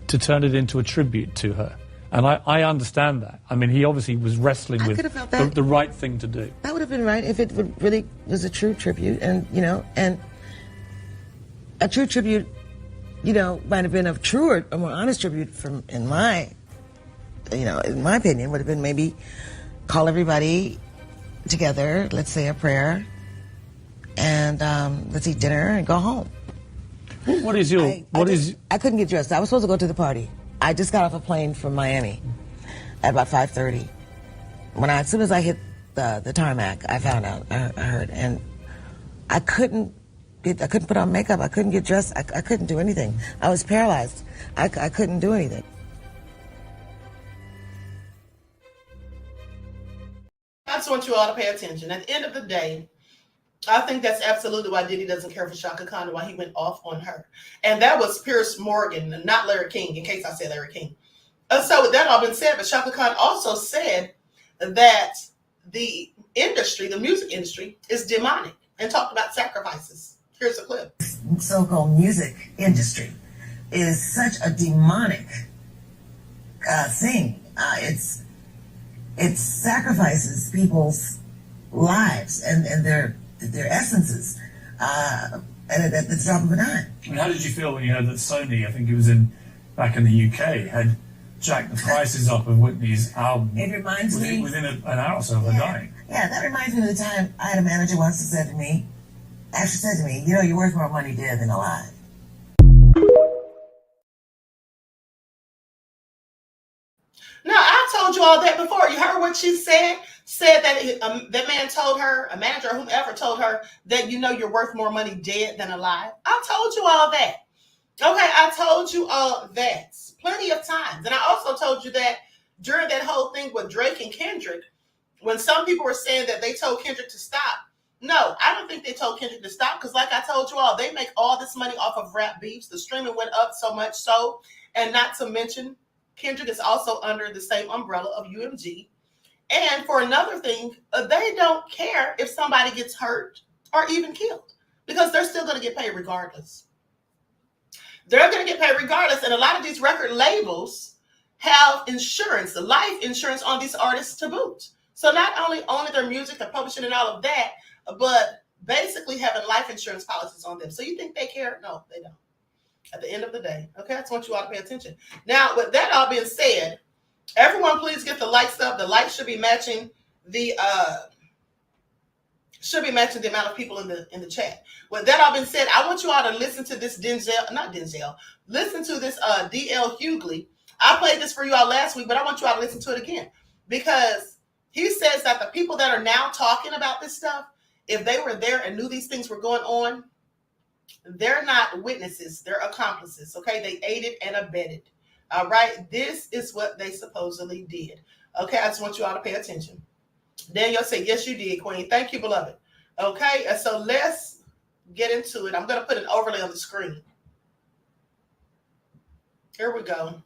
Speaker 20: to turn it into a tribute to her. And I understand that. I mean, he obviously was wrestling with the right thing to do.
Speaker 21: That would have been right if it really was a true tribute, and and a true tribute, might have been a truer, a more honest tribute from in my opinion, would have been maybe call everybody together, let's say a prayer, and let's eat dinner and go home.
Speaker 20: What is your?
Speaker 21: I couldn't get dressed. I was supposed to go to the party. I just got off a plane from Miami at about 5:30. As soon as I hit the tarmac, I found out. I heard, and I couldn't put on makeup. I couldn't get dressed. I couldn't do anything. I was paralyzed. I couldn't do anything.
Speaker 1: I just want you all to pay attention. At the end of the day, I think that's absolutely why Diddy doesn't care for Shaka Khan and why he went off on her. And that was Pierce Morgan, not Larry King, in case I said Larry King. So with that all been said, but Shaka Khan also said that the industry, the music industry, is demonic and talked about sacrifices. Here's a clip.
Speaker 21: So-called music industry is such a demonic thing. It sacrifices people's lives and their essences at the drop of a dime.
Speaker 20: I mean, how did you feel when you heard that Sony, I think it was back in the UK, had jacked the prices up of Whitney's album?
Speaker 21: It reminds me
Speaker 20: within an hour or so of her dying.
Speaker 21: Yeah, that reminds me of the time I had a manager once who said to me, you're worth more money dead than alive.
Speaker 1: Now, I told you all that before. You heard what she said? Said that that man told her, a manager or whomever told her that you're worth more money dead than alive. I told you all that. Okay, I told you all that plenty of times. And I also told you that during that whole thing with Drake and Kendrick, when some people were saying that they told Kendrick to stop. No, I don't think they told Kendrick to stop because like I told you all, they make all this money off of rap beefs. The streaming went up so much so, and not to mention, Kendrick is also under the same umbrella of UMG. And for another thing, they don't care if somebody gets hurt or even killed because they're still going to get paid regardless. They're going to get paid regardless. And a lot of these record labels have insurance, life insurance on these artists to boot. So not only owning their music, their publishing and all of that, but basically having life insurance policies on them. So you think they care? No, they don't. At the end of the day. Okay, I just want you all to pay attention. Now, with that all being said, everyone please get the lights up. The lights should be matching the amount of people in the chat. With that all being said, I want you all to listen to this listen to this D.L. Hughley. I played this for you all last week, but I want you all to listen to it again because he says that the people that are now talking about this stuff, if they were there and knew these things were going on, they're not witnesses, they're accomplices, okay? They aided and abetted, all right? This is what they supposedly did, okay? I just want you all to pay attention. Daniel said, yes, you did, Queen. Thank you, beloved. Okay, and so let's get into it. I'm going to put an overlay on the screen. Here we go.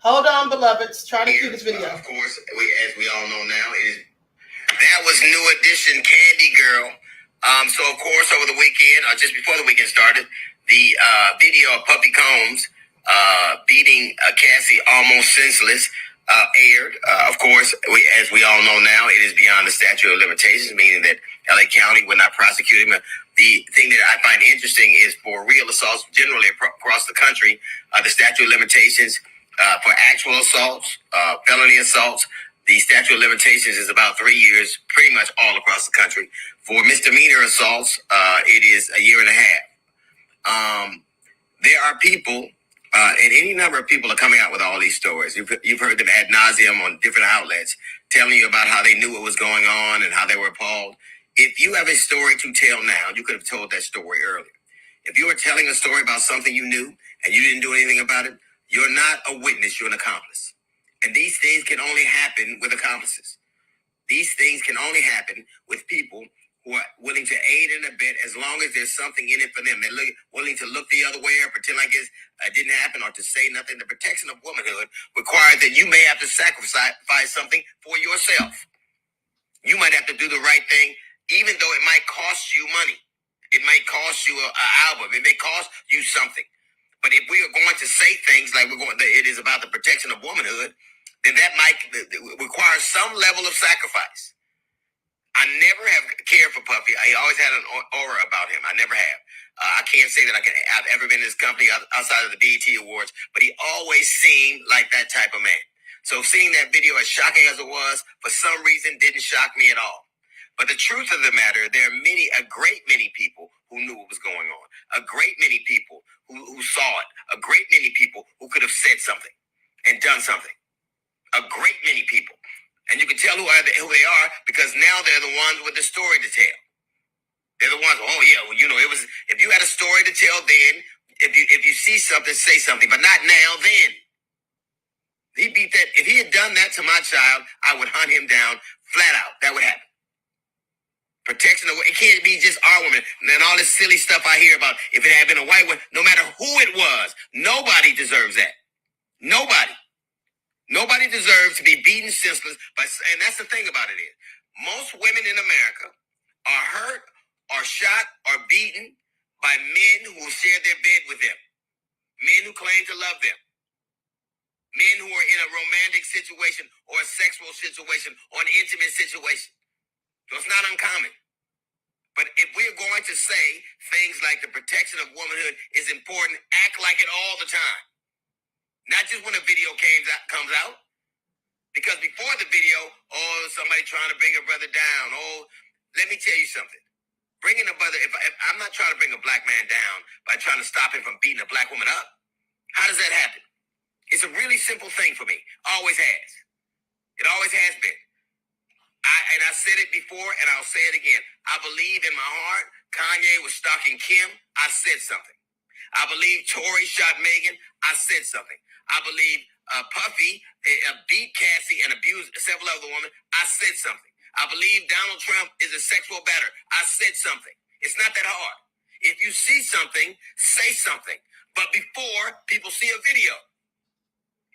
Speaker 1: Hold on, beloveds. Trying to cue this video.
Speaker 2: Of course, as we all know now, that was New Edition Candy Girl. So, of course, over the weekend, or just before the weekend started, the video of Puffy Combs beating Cassie almost senseless aired. Of course, as we all know now, it is beyond the statute of limitations, meaning that LA County would not prosecute him. The thing that I find interesting is for real assaults generally across the country, the statute of limitations for actual assaults, felony assaults, the statute of limitations is about 3 years, pretty much all across the country. For misdemeanor assaults, it is a year and a half. There are people, and any number of people are coming out with all these stories. You've heard them ad nauseum on different outlets, telling you about how they knew what was going on and how they were appalled. If you have a story to tell now, you could have told that story earlier. If you are telling a story about something you knew and you didn't do anything about it, you're not a witness, you're an accomplice. And these things can only happen with accomplices. These things can only happen with people who are willing to aid and abet as long as there's something in it for them. They're willing to look the other way or pretend like it didn't happen or to say nothing. The protection of womanhood requires that you may have to sacrifice something for yourself. You might have to do the right thing, even though it might cost you money. It might cost you an album. It may cost you something. But if we are going to say things like it is about the protection of womanhood, then that might require some level of sacrifice. I never have cared for Puffy. I always had an aura about him. I never have. I can't say that I've ever been in his company outside of the BET Awards, but he always seemed like that type of man. So seeing that video, as shocking as it was, for some reason didn't shock me at all. But the truth of the matter, there are a great many people who knew what was going on. A great many people who saw it. A great many people who could have said something and done something. A great many people. And you can tell who they are because now they're the ones with the story to tell. They're the ones, oh yeah, well, it was, if you had a story to tell then, if you see something, say something, but not now, then. He beat that. If he had done that to my child, I would hunt him down flat out. That would happen. Protection of, it can't be just our women. And then all this silly stuff I hear about, if it had been a white one, no matter who it was, nobody deserves that. Nobody. Nobody deserves to be beaten senseless. And that's the thing about it is, most women in America are hurt or shot or beaten by men who share their bed with them. Men who claim to love them. Men who are in a romantic situation or a sexual situation or an intimate situation. So it's not uncommon. But if we're going to say things like the protection of womanhood is important, act like it all the time. Not just when a video comes out. Because before the video, somebody trying to bring a brother down. Let me tell you something. Bringing a brother, if I'm not trying to bring a black man down by trying to stop him from beating a black woman up. How does that happen? It's a really simple thing for me. Always has. It always has been. I said it before and I'll say it again. I believe in my heart Kanye was stalking Kim. I said something. I believe Tory shot Megan. I said something. I believe Puffy beat Cassie and abused several other women. I said something. I believe Donald Trump is a sexual batterer. I said something. It's not that hard. If you see something, say something. But before people see a video.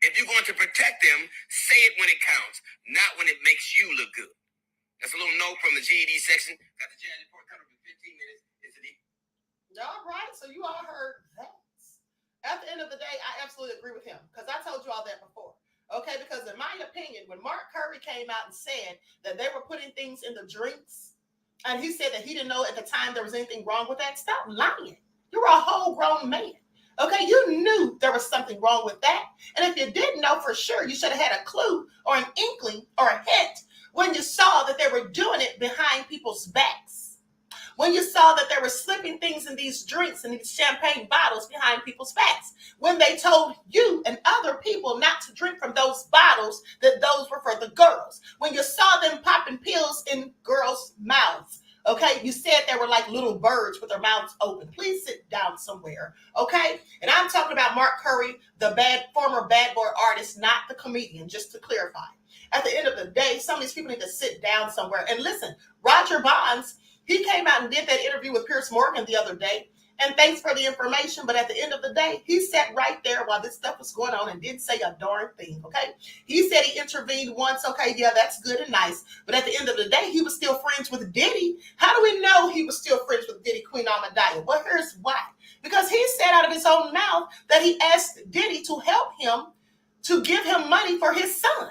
Speaker 2: If you're going to protect them, say it when it counts, not when it makes you look good. That's a little note from the GED section. Got the jazz report coming in 15 minutes.
Speaker 1: All right, so you all heard that. At the end of the day, I absolutely agree with him because I told you all that before. Okay, because in my opinion, when Mark Curry came out and said that they were putting things in the drinks, and he said that he didn't know at the time there was anything wrong with that, stop lying. You're a whole grown man. Okay, you knew there was something wrong with that. And if you didn't know for sure, you should have had a clue or an inkling or a hint when you saw that they were doing it behind people's backs. When you saw that they were slipping things in these drinks and these champagne bottles behind people's backs. When they told you and other people not to drink from those bottles, that those were for the girls. When you saw them popping pills in girls' mouths. Okay, you said they were like little birds with their mouths open. Please sit down somewhere, okay? And I'm talking about Mark Curry, the former bad boy artist, not the comedian, just to clarify. At the end of the day, some of these people need to sit down somewhere. And listen, Roger Bonds, he came out and did that interview with Piers Morgan the other day. And thanks for the information. But at the end of the day, he sat right there while this stuff was going on and didn't say a darn thing, okay? He said he intervened once. Okay, yeah, that's good and nice. But at the end of the day, he was still friends with Diddy. How do we know he was still friends with Diddy, Queen Ahmadiyyah? Well, here's why. Because he said out of his own mouth that he asked Diddy to help him to give him money for his son.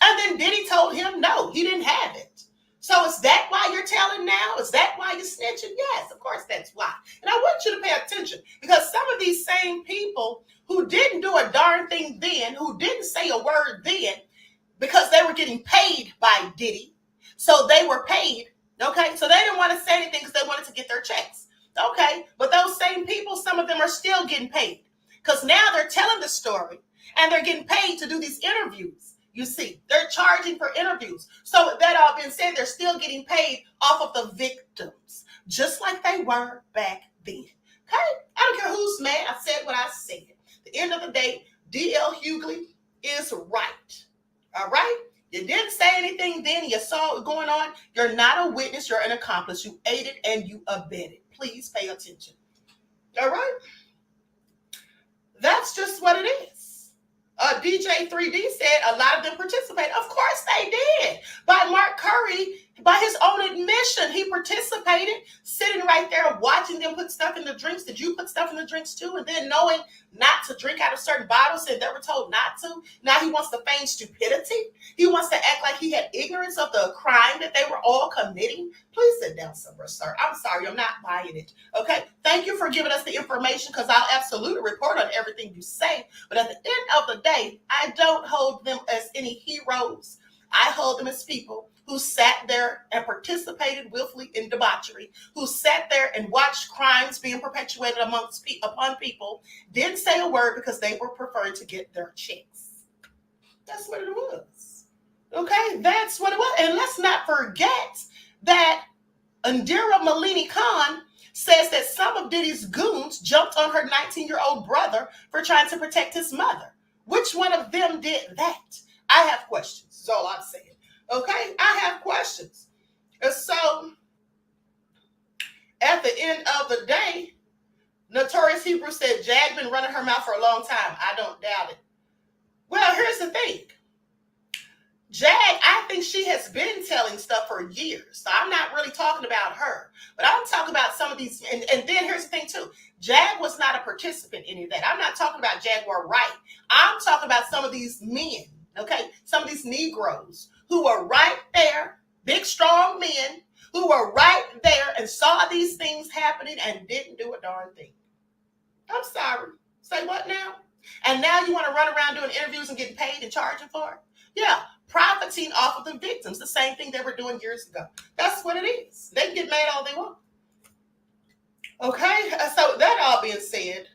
Speaker 1: And then Diddy told him no, he didn't have it. So is that why you're telling now? Is that why you're snitching? Yes, of course that's why. And I want you to pay attention because some of these same people who didn't do a darn thing then, who didn't say a word then, because they were getting paid by Diddy. So they were paid, okay? So they didn't want to say anything because they wanted to get their checks. Okay, but those same people, some of them are still getting paid because now they're telling the story and they're getting paid to do these interviews. You see, they're charging for interviews. So with that all being said, they're still getting paid off of the victims, just like they were back then. Okay? I don't care who's mad. I said what I said. At the end of the day, D.L. Hughley is right. All right? You didn't say anything then. You saw it going on. You're not a witness. You're an accomplice. You aided and you abetted. Please pay attention. All right? That's just what it is. DJ 3D said a lot of them participated. Of course they did. By Mark Curry, by his own admission, he participated, sitting right there watching them put stuff in the drinks. Did you put stuff in the drinks too? And then knowing not to drink out of certain bottles and they were told not to. Now he wants to feign stupidity. He wants to act like he had ignorance of the crime that they were all committing. Please sit down somewhere, sir. I'm sorry, I'm not buying it. Okay? Thank you for giving us the information because I'll absolutely report on everything you say. But at the end of the day, I don't hold them as any heroes. I hold them as people who sat there and participated willfully in debauchery, who sat there and watched crimes being perpetuated upon people, didn't say a word because they were preferring to get their checks. That's what it was. Okay, that's what it was. And let's not forget that Indira Malini Khan says that some of Diddy's goons jumped on her 19-year-old brother for trying to protect his mother. Which one of them did that? I have questions, is all I'm saying. Okay, I have questions. And so, at the end of the day, Notorious Hebrew said Jag been running her mouth for a long time. I don't doubt it. Well, here's the thing. Jag, I think she has been telling stuff for years. So I'm not really talking about her. But I'm talking about some of these. And then here's the thing, too. Jag was not a participant in any of that. I'm not talking about Jaguar Wright. I'm talking about some of these men, okay? Some of these Negroes who were right there, big, strong men, who were right there and saw these things happening and didn't do a darn thing. I'm sorry. Say what now? And now you want to run around doing interviews and getting paid and charging for it? Yeah, profiting off of the victims, the same thing they were doing years ago. That's what it is. They can get mad all they want. Okay, so that all being said,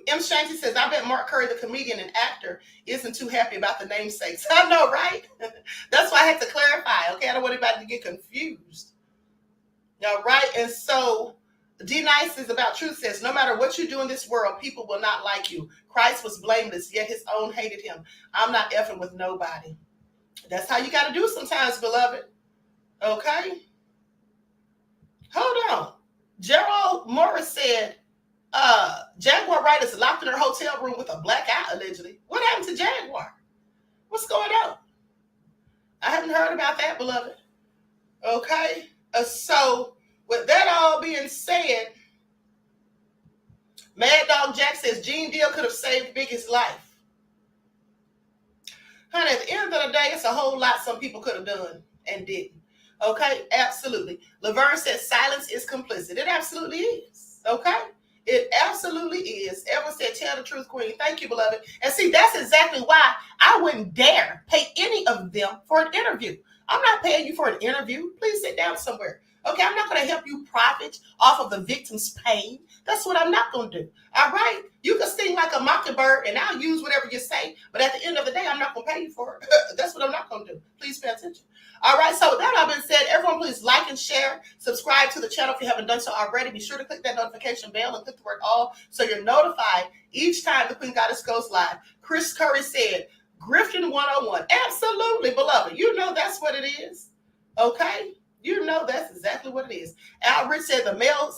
Speaker 1: M. Shanty says, I bet Mark Curry, the comedian and actor, isn't too happy about the namesakes. I know, right? That's why I had to clarify, okay? I don't want anybody to get confused. All right, and so D. Nice is about truth says, no matter what you do in this world, people will not like you. Christ was blameless, yet his own hated him. I'm not effing with nobody. That's how you got to do sometimes, beloved. Okay? Hold on. Gerald Morris said, Jaguar Wright is locked in her hotel room with a black eye, allegedly. What happened to Jaguar? What's going on? I haven't heard about that, beloved. Okay? So, with that all being said, Mad Dog Jack says Gene Deal could have saved Biggie's life. Honey, at the end of the day, it's a whole lot some people could have done and didn't. Okay? Absolutely. Laverne says silence is complicit. It absolutely is. Okay? It absolutely is. Everyone said, tell the truth, Queen. Thank you, beloved. And see, that's exactly why I wouldn't dare pay any of them for an interview. I'm not paying you for an interview. Please sit down somewhere. Okay, I'm not going to help you profit off of the victim's pain. That's what I'm not going to do. All right? You can sing like a mockingbird, and I'll use whatever you say, but at the end of the day, I'm not going to pay you for it. That's what I'm not going to do. Please pay attention. All right, so that all been said, everyone please like and share. Subscribe to the channel if you haven't done so already. Be sure to click that notification bell and click the word all so you're notified each time the Queen Goddess goes live. Chris Curry said, Grifting 101. Absolutely, beloved. You know that's what it is. Okay? You know that's exactly what it is. Al Rich said the male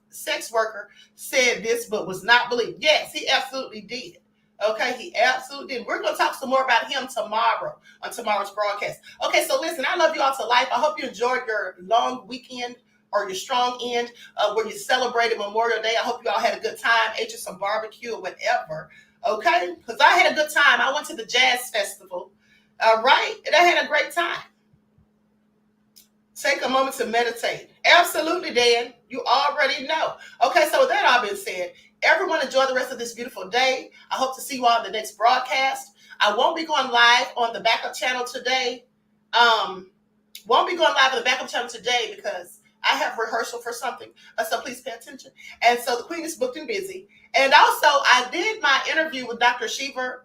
Speaker 1: sex worker said this but was not believed. Yes, he absolutely did. Okay, he absolutely did. We're going to talk some more about him tomorrow on tomorrow's broadcast. Okay, so listen, I love you all to life. I hope you enjoyed your long weekend or your strong end where you celebrated Memorial Day. I hope you all had a good time, ate you some barbecue or whatever. Okay, because I had a good time. I went to the jazz festival. All right, and I had a great time. Take a moment to meditate. Absolutely, Dan. You already know. Okay, so with that all being said, everyone enjoy the rest of this beautiful day. I hope to see you all in the next broadcast. I won't be going live on the backup channel today. Because I have rehearsal for something. So please pay attention. And so the Queen is booked and busy. And also, I did my interview with Dr. Shiva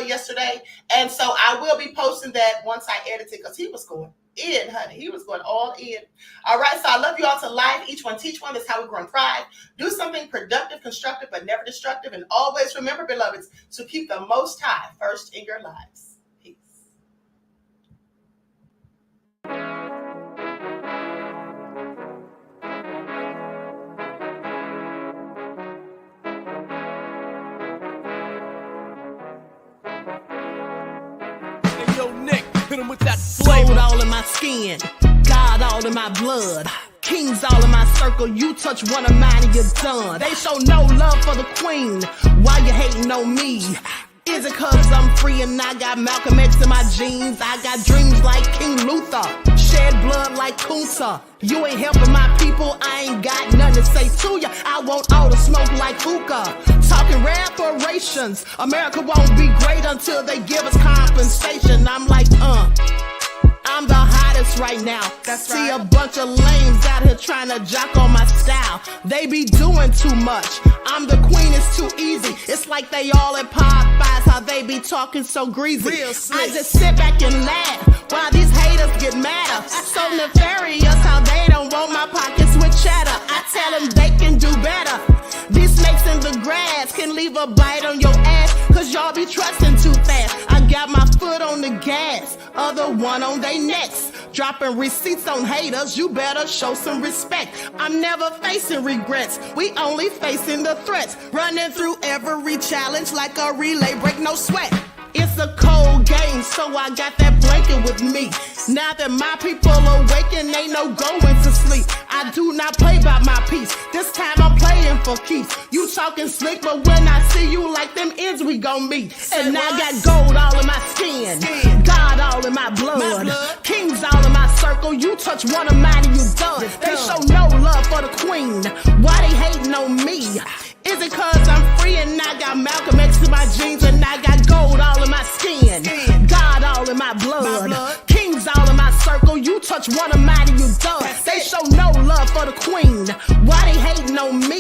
Speaker 1: yesterday. And so I will be posting that once I edit it because he was going. in, honey. He was going all in. All right, so I love you all to life. Each one teach one. That's how we grow in pride. Do something productive, constructive, but never destructive. And always remember, beloveds, to keep the Most High first in your lives. Peace.
Speaker 3: Yo, Nick, hit him with that flavor.
Speaker 1: Gold all in my skin, God all in my blood, kings all in my circle. You touch one of mine and you're done. They show no love for the queen. Why you hating on me? Is it cause I'm free and I got Malcolm X in my jeans? I got dreams like King Luther, shed blood like Kunta. You ain't helping my people, I ain't got nothing to say to ya. I want all the smoke like hookah. Talking reparations, America won't be great until they give us compensation. I'm like, I'm the hottest right now. See a bunch of lames out here trying to jock on my style. They be doing too much. I'm the queen, it's too easy. It's like they all at Popeyes, how they be talking so greasy. I just sit back and laugh while these haters get madder. So nefarious how they don't want my pockets with cheddar. I tell them they can do better. These snakes in the grass can leave a bite on your ass, cause y'all be trusting too fast. I got my foot on the gas, other one on they necks. Dropping receipts on haters, you better show some respect. I'm never facing regrets, we only facing the threats. Running through every challenge like a relay, break no sweat. It's a cold game, so I got that blanket with me. Now that my people awaken, ain't no going to sleep. I do not play by my piece. This time I'm playing for keeps. You talking slick, but when I see you like them ends, we gon' meet. And I got gold all in my skin, God all in my blood, kings all in my circle. You touch one of mine and you done. They show no love for the queen. Why they hating on me? Is it cause I'm free and I got Malcolm X in my jeans and I got gold all in my skin, God all in my blood, kings all in my circle. You touch one of mine and you done. They show no love for the queen. Why they hating on me?